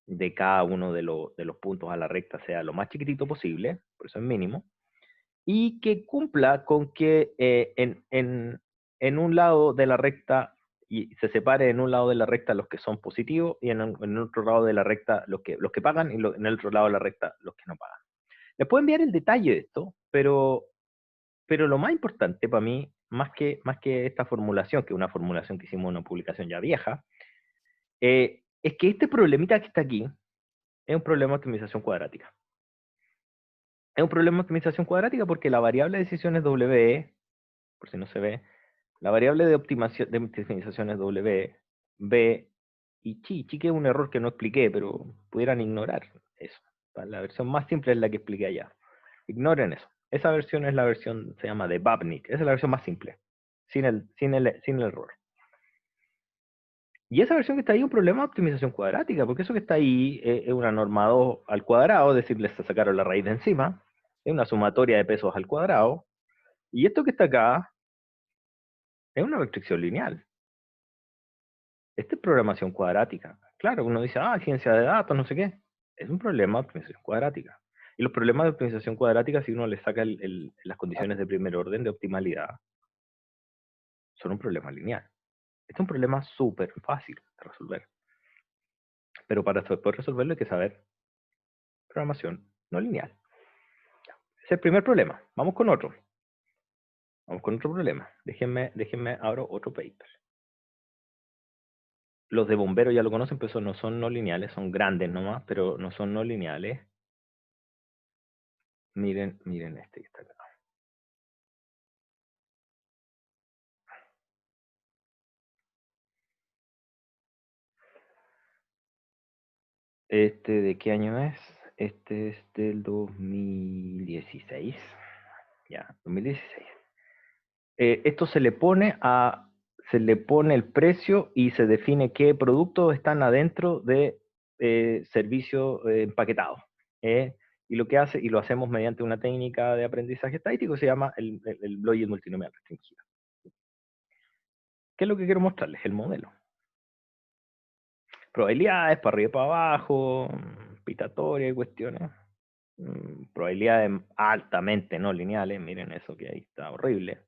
de cada uno de los puntos a la recta sea lo más chiquitito posible, por eso es mínimo, y que cumpla con que en un lado de la recta y se separe en un lado de la recta los que son positivos y en otro lado de la recta los que pagan y en el otro lado de la recta los que no pagan. Les puedo enviar el detalle de esto, pero lo más importante para mí, más que esta formulación, que es una formulación que hicimos en una publicación ya vieja, es que este problemita que está aquí es un problema de optimización cuadrática. Es un problema de optimización cuadrática porque la variable de decisión es W, por si no se ve, la variable de optimización es W, B y chi. Chi que es un error que no expliqué, pero pudieran ignorar eso. La versión más simple es la que expliqué allá. Ignoren eso. Esa versión es la versión, se llama de Babnik. Esa es la versión más simple, sin el error. Y esa versión que está ahí es un problema de optimización cuadrática, porque eso que está ahí es una norma 2 al cuadrado, es decir, les sacaron la raíz de encima, es una sumatoria de pesos al cuadrado, y esto que está acá es una restricción lineal. Esta es programación cuadrática. Claro, uno dice, ciencia de datos, no sé qué. Es un problema de optimización cuadrática. Y los problemas de optimización cuadrática, si uno le saca las condiciones de primer orden de optimalidad, son un problema lineal. Este es un problema súper fácil de resolver. Pero para poder resolverlo hay que saber programación no lineal. Ese es el primer problema. Vamos con otro. Vamos con otro problema. Déjenme abro otro paper. Los de bombero ya lo conocen, pero no son no lineales, son grandes nomás, pero no son no lineales. Miren este que está acá. ¿Este de qué año es? Este es del 2016. Ya, 2016. Esto se le pone el precio y se define qué productos están adentro de servicio empaquetado. Y lo que hace, y lo hacemos mediante una técnica de aprendizaje estadístico, se llama el Bloyer multinomial restringido. ¿Qué es lo que quiero mostrarles? El modelo. Probabilidades para arriba y para abajo, pitatoria y cuestiones. Probabilidades altamente no lineales, miren eso que ahí está horrible.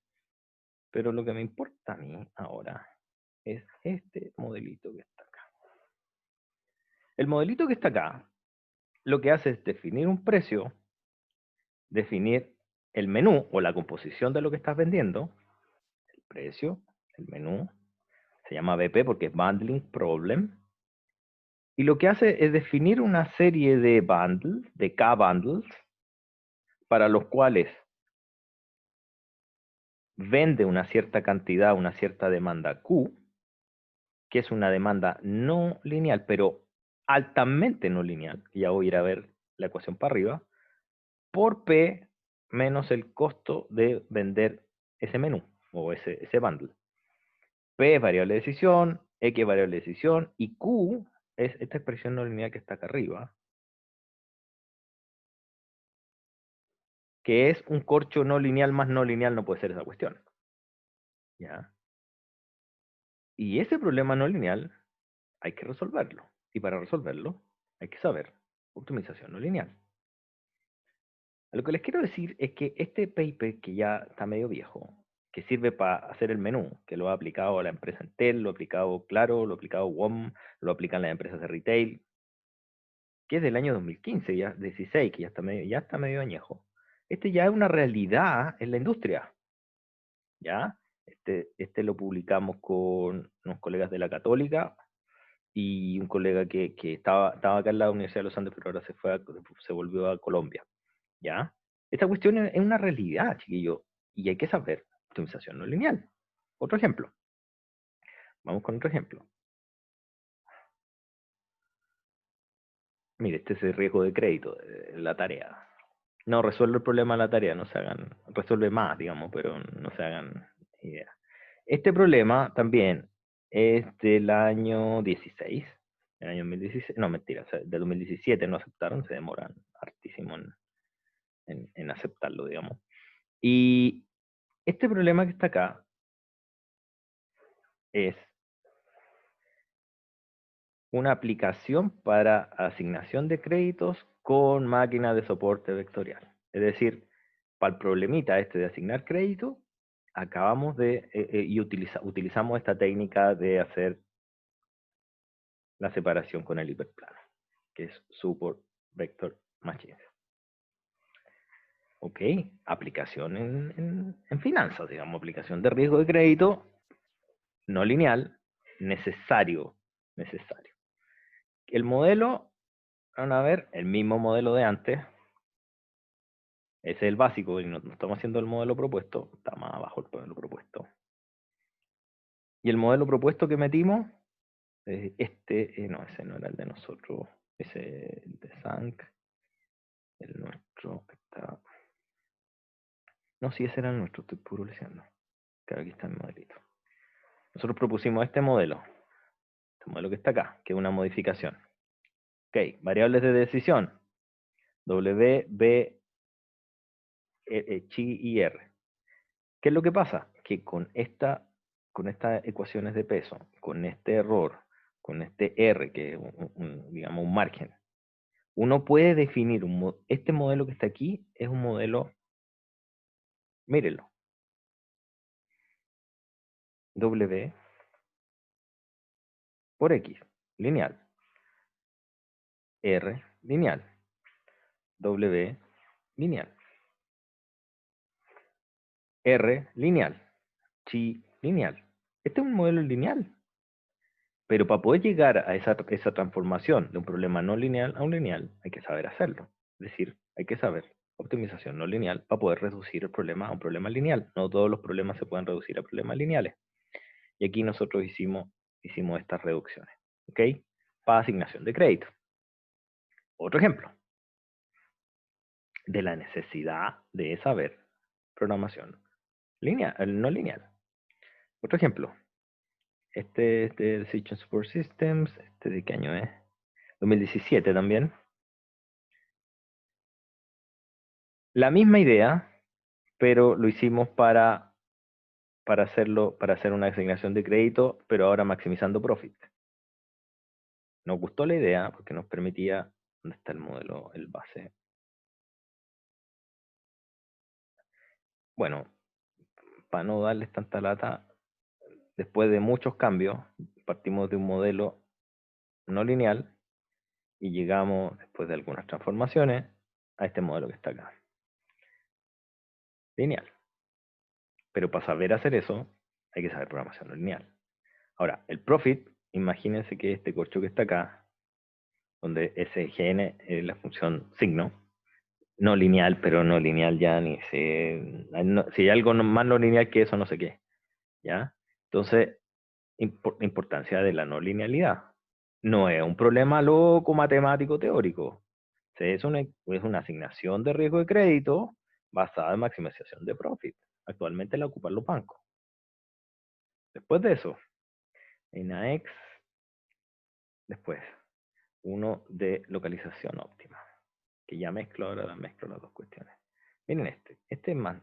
Pero lo que me importa a mí ahora es este modelito que está acá. El modelito que está acá, lo que hace es definir un precio, definir el menú o la composición de lo que estás vendiendo, el precio, el menú, se llama BP porque es Bundling Problem, y lo que hace es definir una serie de bundles, de K-bundles, para los cuales vende una cierta cantidad, una cierta demanda Q, que es una demanda no lineal, pero altamente no lineal, y ya voy a ir a ver la ecuación para arriba, por P menos el costo de vender ese menú o ese bundle. P es variable de decisión, X es variable de decisión, y Q es esta expresión no lineal que está acá arriba, que es un corcho no lineal más no lineal, no puede ser esa cuestión. ¿Ya? Y ese problema no lineal hay que resolverlo. Y para resolverlo hay que saber optimización no lineal. Lo que les quiero decir es que este paper, que ya está medio viejo, que sirve para hacer el menú, que lo ha aplicado a la empresa Entel, lo ha aplicado Claro, lo ha aplicado WOM, lo aplican las empresas de retail, que es del año 2015, ya 16, que ya está medio añejo. Este ya es una realidad en la industria. ¿Ya? Este lo publicamos con unos colegas de la Católica y un colega que estaba acá en la Universidad de los Andes, pero ahora se volvió a Colombia. ¿Ya? Esta cuestión es una realidad, chiquillo, y hay que saber optimización no lineal. Otro ejemplo. Vamos con otro ejemplo. Mire, este es el riesgo de crédito de la tarea. No resuelve el problema de la tarea, no se hagan, resuelve más, digamos, pero no se hagan idea. Este problema también es del año 16, En el año 2016, no, mentira, o sea, de 2017 no aceptaron, se demoran hartísimo en aceptarlo, digamos. Y este problema que está acá es una aplicación para asignación de créditos con máquina de soporte vectorial. Es decir, para el problemita este de asignar crédito, acabamos de, y utilizamos esta técnica de hacer la separación con el hiperplano, que es Support Vector Machines. Ok, aplicación en finanzas, digamos, aplicación de riesgo de crédito, no lineal, necesario. El modelo, van a ver, el mismo modelo de antes, ese es el básico, y no estamos haciendo el modelo propuesto, está más abajo el modelo propuesto. Y el modelo propuesto que metimos, no, ese no era el de nosotros, ese el de Zank, el nuestro está... No, sí, ese era el nuestro, estoy puro leseando. Claro, aquí está el modelito. Nosotros propusimos este modelo que está acá, que es una modificación. Ok, variables de decisión, W, B, chi y R. ¿Qué es lo que pasa? Que con estas ecuaciones de peso, con este error, con este R, que es digamos un margen, uno puede definir este modelo que está aquí es un modelo, mírenlo, W por X, lineal, R, lineal, W, lineal, R, lineal, chi, lineal. Este es un modelo lineal. Pero para poder llegar a esa transformación de un problema no lineal a un lineal, hay que saber hacerlo. Es decir, hay que saber optimización no lineal para poder reducir el problema a un problema lineal. No todos los problemas se pueden reducir a problemas lineales. Y aquí nosotros hicimos estas reducciones. ¿Ok? Para asignación de crédito. Otro ejemplo de la necesidad de saber programación lineal, no lineal. Otro ejemplo. Este es de Decision Support Systems. ¿De qué año es? 2017 también. La misma idea, pero lo hicimos para hacer una asignación de crédito, pero ahora maximizando profit. Nos gustó la idea porque nos permitía, ¿dónde está el modelo, el base? Bueno, para no darles tanta lata, después de muchos cambios, partimos de un modelo no lineal y llegamos, después de algunas transformaciones, a este modelo que está acá. Lineal. Pero para saber hacer eso, hay que saber programación no lineal. Ahora, el profit, imagínense que este corcho que está acá, donde SGN es la función signo, no lineal, pero no lineal ya ni sé, si hay algo más no lineal que eso, no sé qué, ¿ya? Entonces, importancia de la no linealidad. No es un problema loco matemático teórico. Es una asignación de riesgo de crédito basada en maximización de profit. Actualmente la ocupan los bancos. Después de eso, en AX, después, uno de localización óptima, que ya mezclo las dos cuestiones. Miren este es más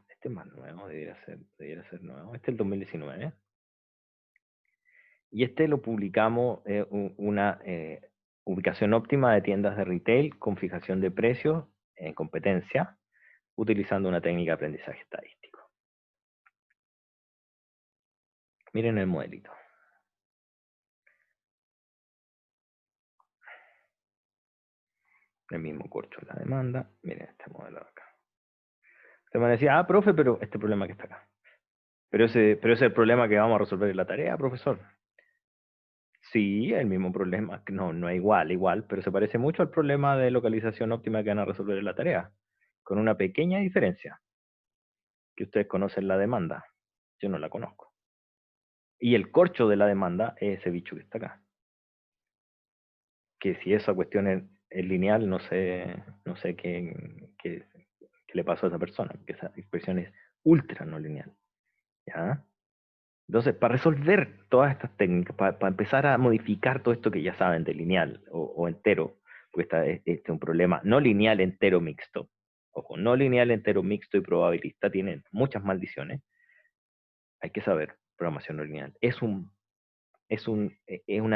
nuevo, debiera ser nuevo. Este es el 2019. Y este lo publicamos, una ubicación óptima de tiendas de retail con fijación de precios en competencia, utilizando una técnica de aprendizaje estadístico. Miren el modelito. El mismo corcho de la demanda. Miren este modelo de acá. Se me decía, profe, pero este problema que está acá. Pero ese es el problema que vamos a resolver en la tarea, profesor. Sí, el mismo problema. No es igual, pero se parece mucho al problema de localización óptima que van a resolver en la tarea. Con una pequeña diferencia. Que ustedes conocen la demanda. Yo no la conozco. Y el corcho de la demanda es ese bicho que está acá. Que si esa cuestión es lineal, no sé qué le pasó a esa persona, que esa expresión es ultra no lineal. ¿Ya? Entonces, para resolver todas estas técnicas, para empezar a modificar todo esto que ya saben de lineal o entero, porque este es un problema no lineal entero mixto. Ojo, no lineal entero mixto y probabilista tienen muchas maldiciones. Hay que saber programación no lineal. Es una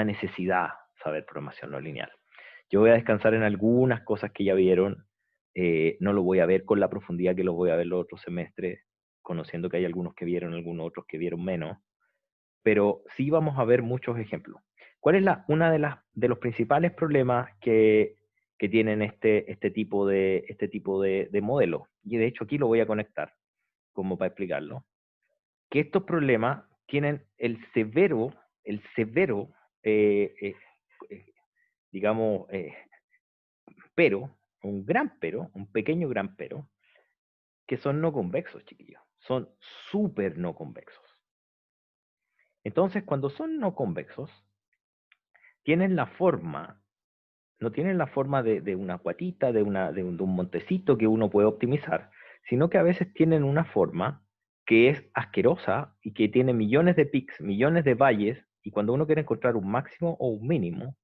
necesidad saber programación no lineal. Yo voy a descansar en algunas cosas que ya vieron. No lo voy a ver con la profundidad que los voy a ver los otros semestres, conociendo que hay algunos que vieron, algunos otros que vieron menos, pero sí vamos a ver muchos ejemplos. ¿Cuál es una de los principales problemas que tienen este tipo de modelos? Y de hecho aquí lo voy a conectar como para explicarlo. Que estos problemas tienen el severo eh, eh, digamos, pero, un gran pero, un pequeño gran pero, que son no convexos, chiquillos. Son súper no convexos. Entonces, cuando son no convexos, tienen la forma, no tienen la forma de una guatita, de un montecito que uno puede optimizar, sino que a veces tienen una forma que es asquerosa y que tiene millones de pics, millones de valles, y cuando uno quiere encontrar un máximo o un mínimo,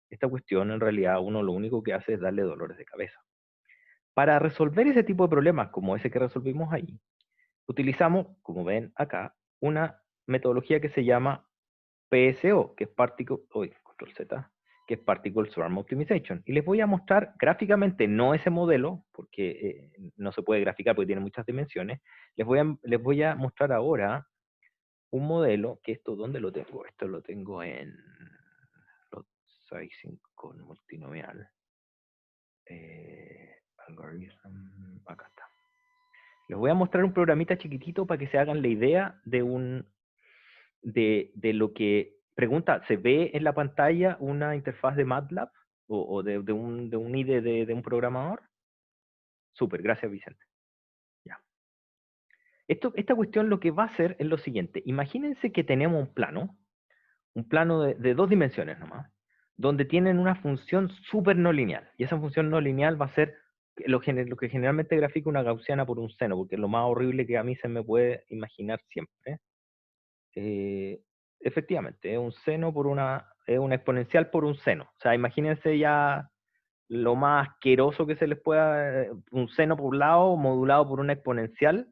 esta cuestión en realidad uno lo único que hace es darle dolores de cabeza. Para resolver ese tipo de problemas, como ese que resolvimos ahí, utilizamos, como ven acá, una metodología que se llama PSO, que es Control Z, que es Particle Swarm Optimization. Y les voy a mostrar gráficamente, no ese modelo, porque no se puede graficar porque tiene muchas dimensiones. Les voy a mostrar ahora un modelo, que esto, ¿dónde lo tengo? Esto lo tengo en Lot Sizing con multinomial. Algorithm, acá está. Les voy a mostrar un programita chiquitito para que se hagan la idea de lo que pregunta. ¿Se ve en la pantalla una interfaz de MATLAB o de un IDE de un programador? Súper, gracias Vicente. Ya. Esta cuestión lo que va a hacer es lo siguiente. Imagínense que tenemos un plano de 2 dimensiones nomás, donde tienen una función súper no lineal. Y esa función no lineal va a ser lo que generalmente grafica una gaussiana por un seno, porque es lo más horrible que a mí se me puede imaginar siempre. Efectivamente, es un seno es una exponencial por un seno. O sea, imagínense ya lo más asqueroso que se les pueda, un seno poblado modulado por una exponencial.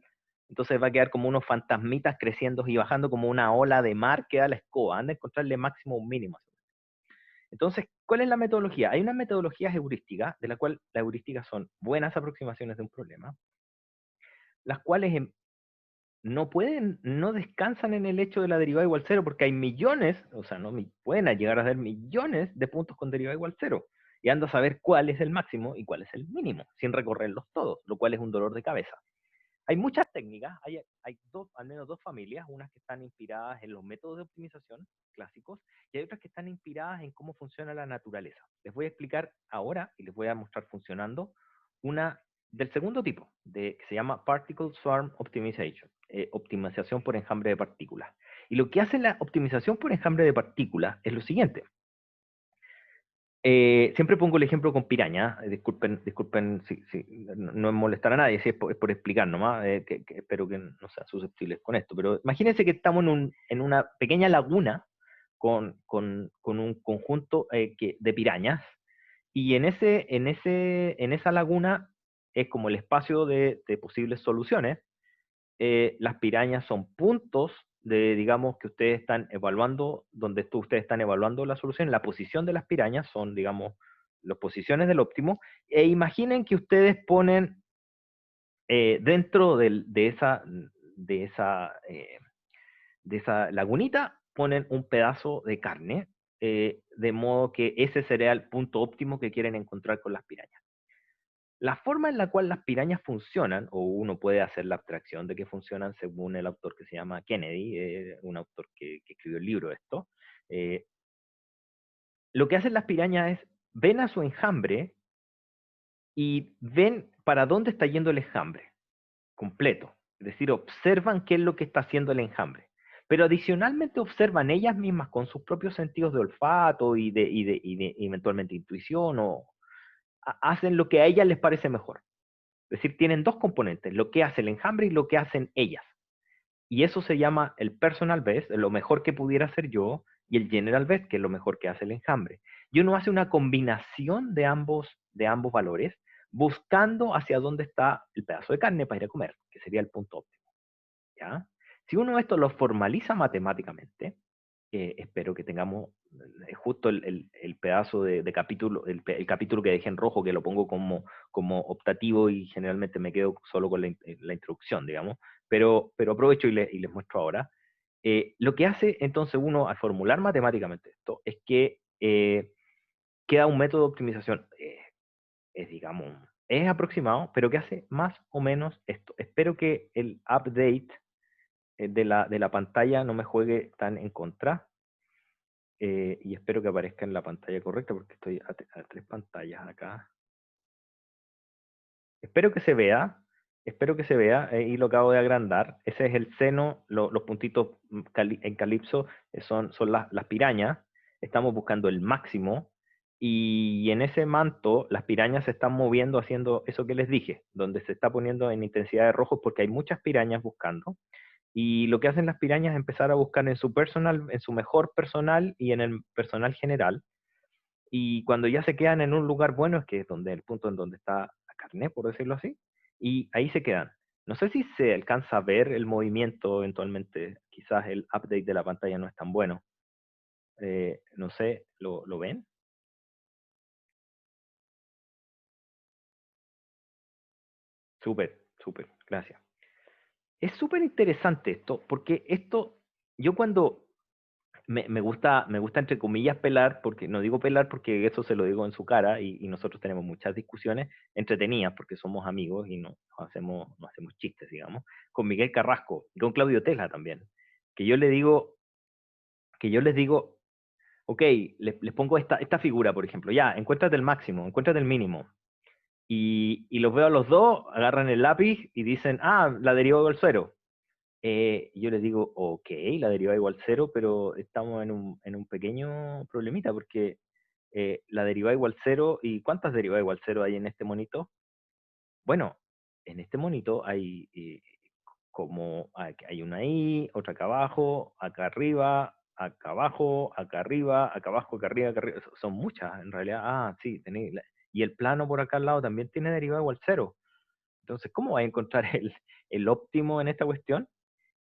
Entonces va a quedar como unos fantasmitas creciendo y bajando como una ola de mar que da la escoba. Han de encontrarle máximo un mínimo. Entonces, ¿cuál es la metodología? Hay unas metodologías heurísticas, de la cual las heurísticas son buenas aproximaciones de un problema, las cuales no descansan en el hecho de la derivada igual cero, porque hay millones, o sea, no pueden llegar a ser millones de puntos con derivada igual cero. Y ando a saber cuál es el máximo y cuál es el mínimo, sin recorrerlos todos, lo cual es un dolor de cabeza. Hay muchas técnicas, hay al menos dos familias, unas que están inspiradas en los métodos de optimización clásicos y hay otras que están inspiradas en cómo funciona la naturaleza. Les voy a explicar ahora y les voy a mostrar funcionando una del segundo tipo, que se llama Particle Swarm Optimization, optimización por enjambre de partículas. Y lo que hace la optimización por enjambre de partículas es lo siguiente. Siempre pongo el ejemplo con piraña, disculpen si no es molestar a nadie, si es por explicar nomás, que espero que no sean susceptibles con esto, pero imagínense que estamos en una pequeña laguna con un conjunto de pirañas, y en esa laguna es como el espacio de posibles soluciones. Las pirañas son puntos digamos, que ustedes están evaluando, donde ustedes están evaluando la solución. La posición de las pirañas son, digamos, las posiciones del óptimo, e imaginen que ustedes ponen dentro de esa lagunita, ponen un pedazo de carne, de modo que ese sería el punto óptimo que quieren encontrar con las pirañas. La forma en la cual las pirañas funcionan, o uno puede hacer la abstracción de que funcionan según el autor que se llama Kennedy, un autor que escribió el libro de esto, eh, lo que hacen las pirañas es, ven a su enjambre y ven para dónde está yendo el enjambre completo. Es decir, observan qué es lo que está haciendo el enjambre. Pero adicionalmente observan ellas mismas con sus propios sentidos de olfato y de eventualmente intuición, o hacen lo que a ellas les parece mejor. Es decir, tienen dos componentes, lo que hace el enjambre y lo que hacen ellas. Y eso se llama el personal best, lo mejor que pudiera hacer yo, y el general best, que es lo mejor que hace el enjambre. Y uno hace una combinación de ambos valores, buscando hacia dónde está el pedazo de carne para ir a comer, que sería el punto óptimo. ¿Ya? Si uno esto lo formaliza matemáticamente, espero que tengamos justo el pedazo de capítulo, el capítulo que dejé en rojo, que lo pongo como optativo y generalmente me quedo solo con la introducción, digamos, pero aprovecho y les muestro ahora. Lo que hace entonces uno al formular matemáticamente esto es que queda un método de optimización, digamos, es aproximado, pero que hace más o menos esto. Espero que el update de la pantalla no me juegue tan en contra. Y espero que aparezca en la pantalla correcta porque estoy a 3 pantallas acá. Espero que se vea, y lo acabo de agrandar. Ese es el seno, los puntitos en calipso son las pirañas. Estamos buscando el máximo y en ese manto las pirañas se están moviendo haciendo eso que les dije, donde se está poniendo en intensidad de rojo porque hay muchas pirañas buscando. Y lo que hacen las pirañas es empezar a buscar en su personal, en su mejor personal y en el personal general. Y cuando ya se quedan en un lugar bueno, es que es donde el punto en donde está la carne, por decirlo así, y ahí se quedan. No sé si se alcanza a ver el movimiento eventualmente, quizás el update de la pantalla no es tan bueno. No sé, ¿lo ven? Súper, súper, gracias. Es súper interesante esto, porque esto, yo cuando me gusta entre comillas pelar, porque no digo pelar porque eso se lo digo en su cara y nosotros tenemos muchas discusiones entretenidas porque somos amigos y no hacemos chistes, digamos, con Miguel Carrasco y con Claudio Tela también, que yo le digo, que yo les digo, ok, les pongo esta figura, por ejemplo, ya, encuéntrate el máximo, encuéntrate el mínimo, y los veo a los dos, agarran el lápiz y dicen, ah, la derivada igual cero. Yo les digo, ok, la derivada igual cero, pero estamos en un pequeño problemita porque la derivada igual cero, ¿y cuántas derivadas igual cero hay en este monito? Bueno, en este monito hay hay una ahí, otra acá abajo, acá arriba, acá abajo, acá arriba, acá abajo, acá arriba, acá arriba. Son muchas en realidad. Ah, sí, tenéis. Y el plano por acá al lado también tiene derivada igual cero. Entonces, ¿cómo vais a encontrar el óptimo en esta cuestión?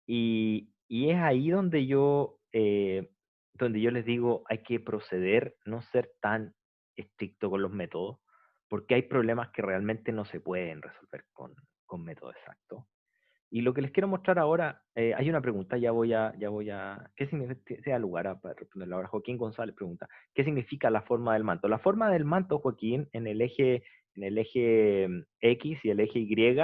Y es ahí donde yo les digo, hay que proceder, no ser tan estricto con los métodos, porque hay problemas que realmente no se pueden resolver con método exacto. Y lo que les quiero mostrar ahora, hay una pregunta, ¿qué significa, sea lugar para responderla ahora? Joaquín González pregunta, ¿qué significa la forma del manto? La forma del manto, Joaquín, en el eje X y el eje Y,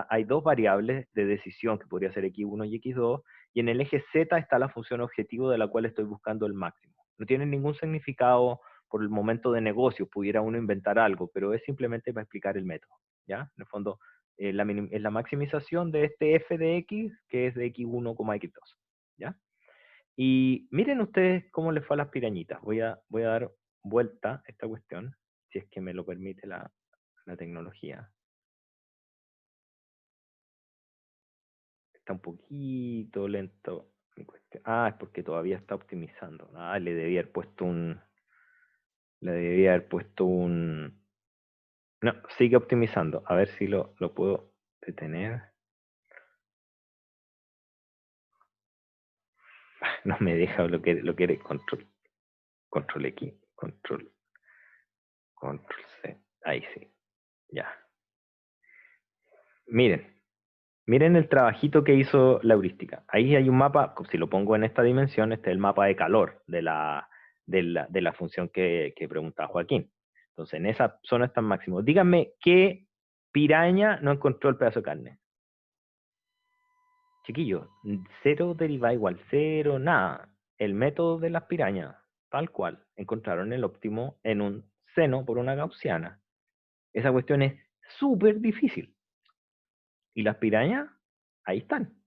hay dos variables de decisión, que podría ser X1 y X2, y en el eje Z está la función objetivo de la cual estoy buscando el máximo. No tiene ningún significado por el momento de negocio, pudiera uno inventar algo, pero es simplemente para explicar el método, ¿ya? En el fondo, es la maximización de este f de x, que es de x1, x2, ¿ya? Y miren ustedes cómo les fue a las pirañitas. Voy a dar vuelta a esta cuestión, si es que me lo permite la tecnología. Está un poquito lento mi cuestión. Ah, es porque todavía está optimizando. Ah, le debía haber puesto un. No, sigue optimizando. A ver si lo puedo detener. No me deja lo quiere control X, control C. Ahí sí, ya. Miren el trabajito que hizo la heurística. Ahí hay un mapa, si lo pongo en esta dimensión, este es el mapa de calor de la función que preguntaba Joaquín. Entonces, en esa zona están máximos. Díganme, ¿qué piraña no encontró el pedazo de carne? Chiquillos, cero derivada igual cero, nada. El método de las pirañas, tal cual, encontraron el óptimo en un seno por una gaussiana. Esa cuestión es súper difícil. Y las pirañas, ahí están.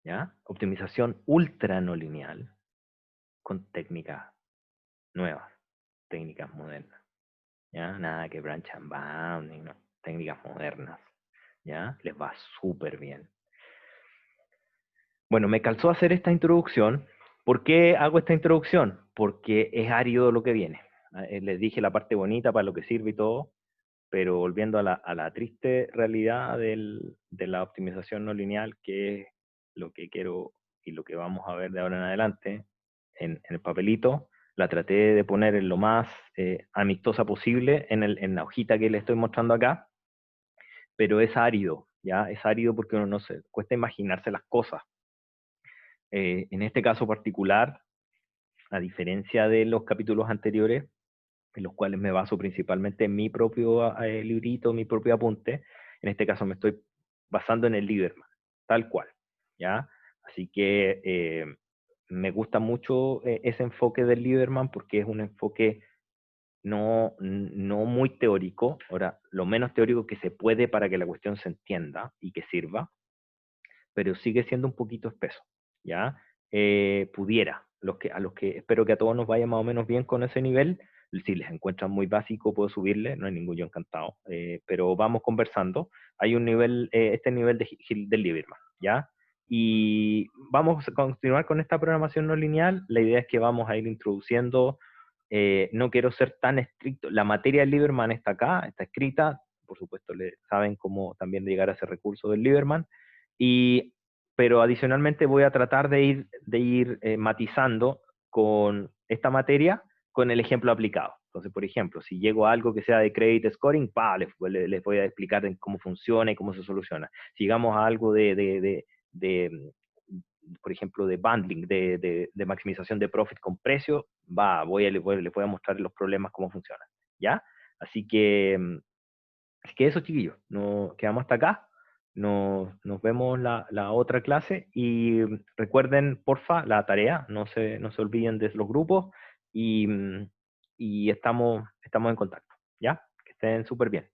¿Ya? Optimización ultra no lineal con técnicas nuevas, técnicas modernas. ¿Ya? Nada que branch and bounding, no. Técnicas modernas. ¿Ya? Les va súper bien. Bueno, me calzó hacer esta introducción. ¿Por qué hago esta introducción? Porque es árido lo que viene. Les dije la parte bonita para lo que sirve y todo, pero volviendo a la triste realidad de la optimización no lineal, que es lo que quiero y lo que vamos a ver de ahora en adelante en el papelito, la traté de poner en lo más amistosa posible en la hojita que le estoy mostrando acá, pero es árido, ¿ya? Es árido porque uno no se cuesta imaginarse las cosas. En este caso particular, a diferencia de los capítulos anteriores, en los cuales me baso principalmente en mi propio librito, mi propio apunte. En este caso me estoy basando en el Lieberman, tal cual, ¿ya? Así que me gusta mucho ese enfoque del Lieberman porque es un enfoque no muy teórico, ahora, lo menos teórico que se puede para que la cuestión se entienda y que sirva, pero sigue siendo un poquito espeso, ¿ya? Pudiera, a los que espero que a todos nos vaya más o menos bien con ese nivel, si les encuentran muy básico puedo subirle, no hay ningún yo encantado, pero vamos conversando. Hay un nivel, este nivel del Lieberman, ¿ya? Y vamos a continuar con esta programación no lineal, la idea es que vamos a ir introduciendo, no quiero ser tan estricto, la materia del Lieberman está acá, está escrita, por supuesto saben cómo también llegar a ese recurso del Lieberman, y, pero adicionalmente voy a tratar de ir matizando con esta materia con el ejemplo aplicado. Entonces, por ejemplo, si llego a algo que sea de credit scoring, les voy a explicar cómo funciona y cómo se soluciona. Si llegamos a algo por ejemplo, de bundling, de maximización de profit con precio, les voy a mostrar los problemas, cómo funcionan. ¿Ya? Así que eso, chiquillos, quedamos hasta acá. Nos vemos la otra clase y recuerden, porfa, la tarea, no se olviden de los grupos y, y estamos en contacto, ¿ya? Que estén súper bien.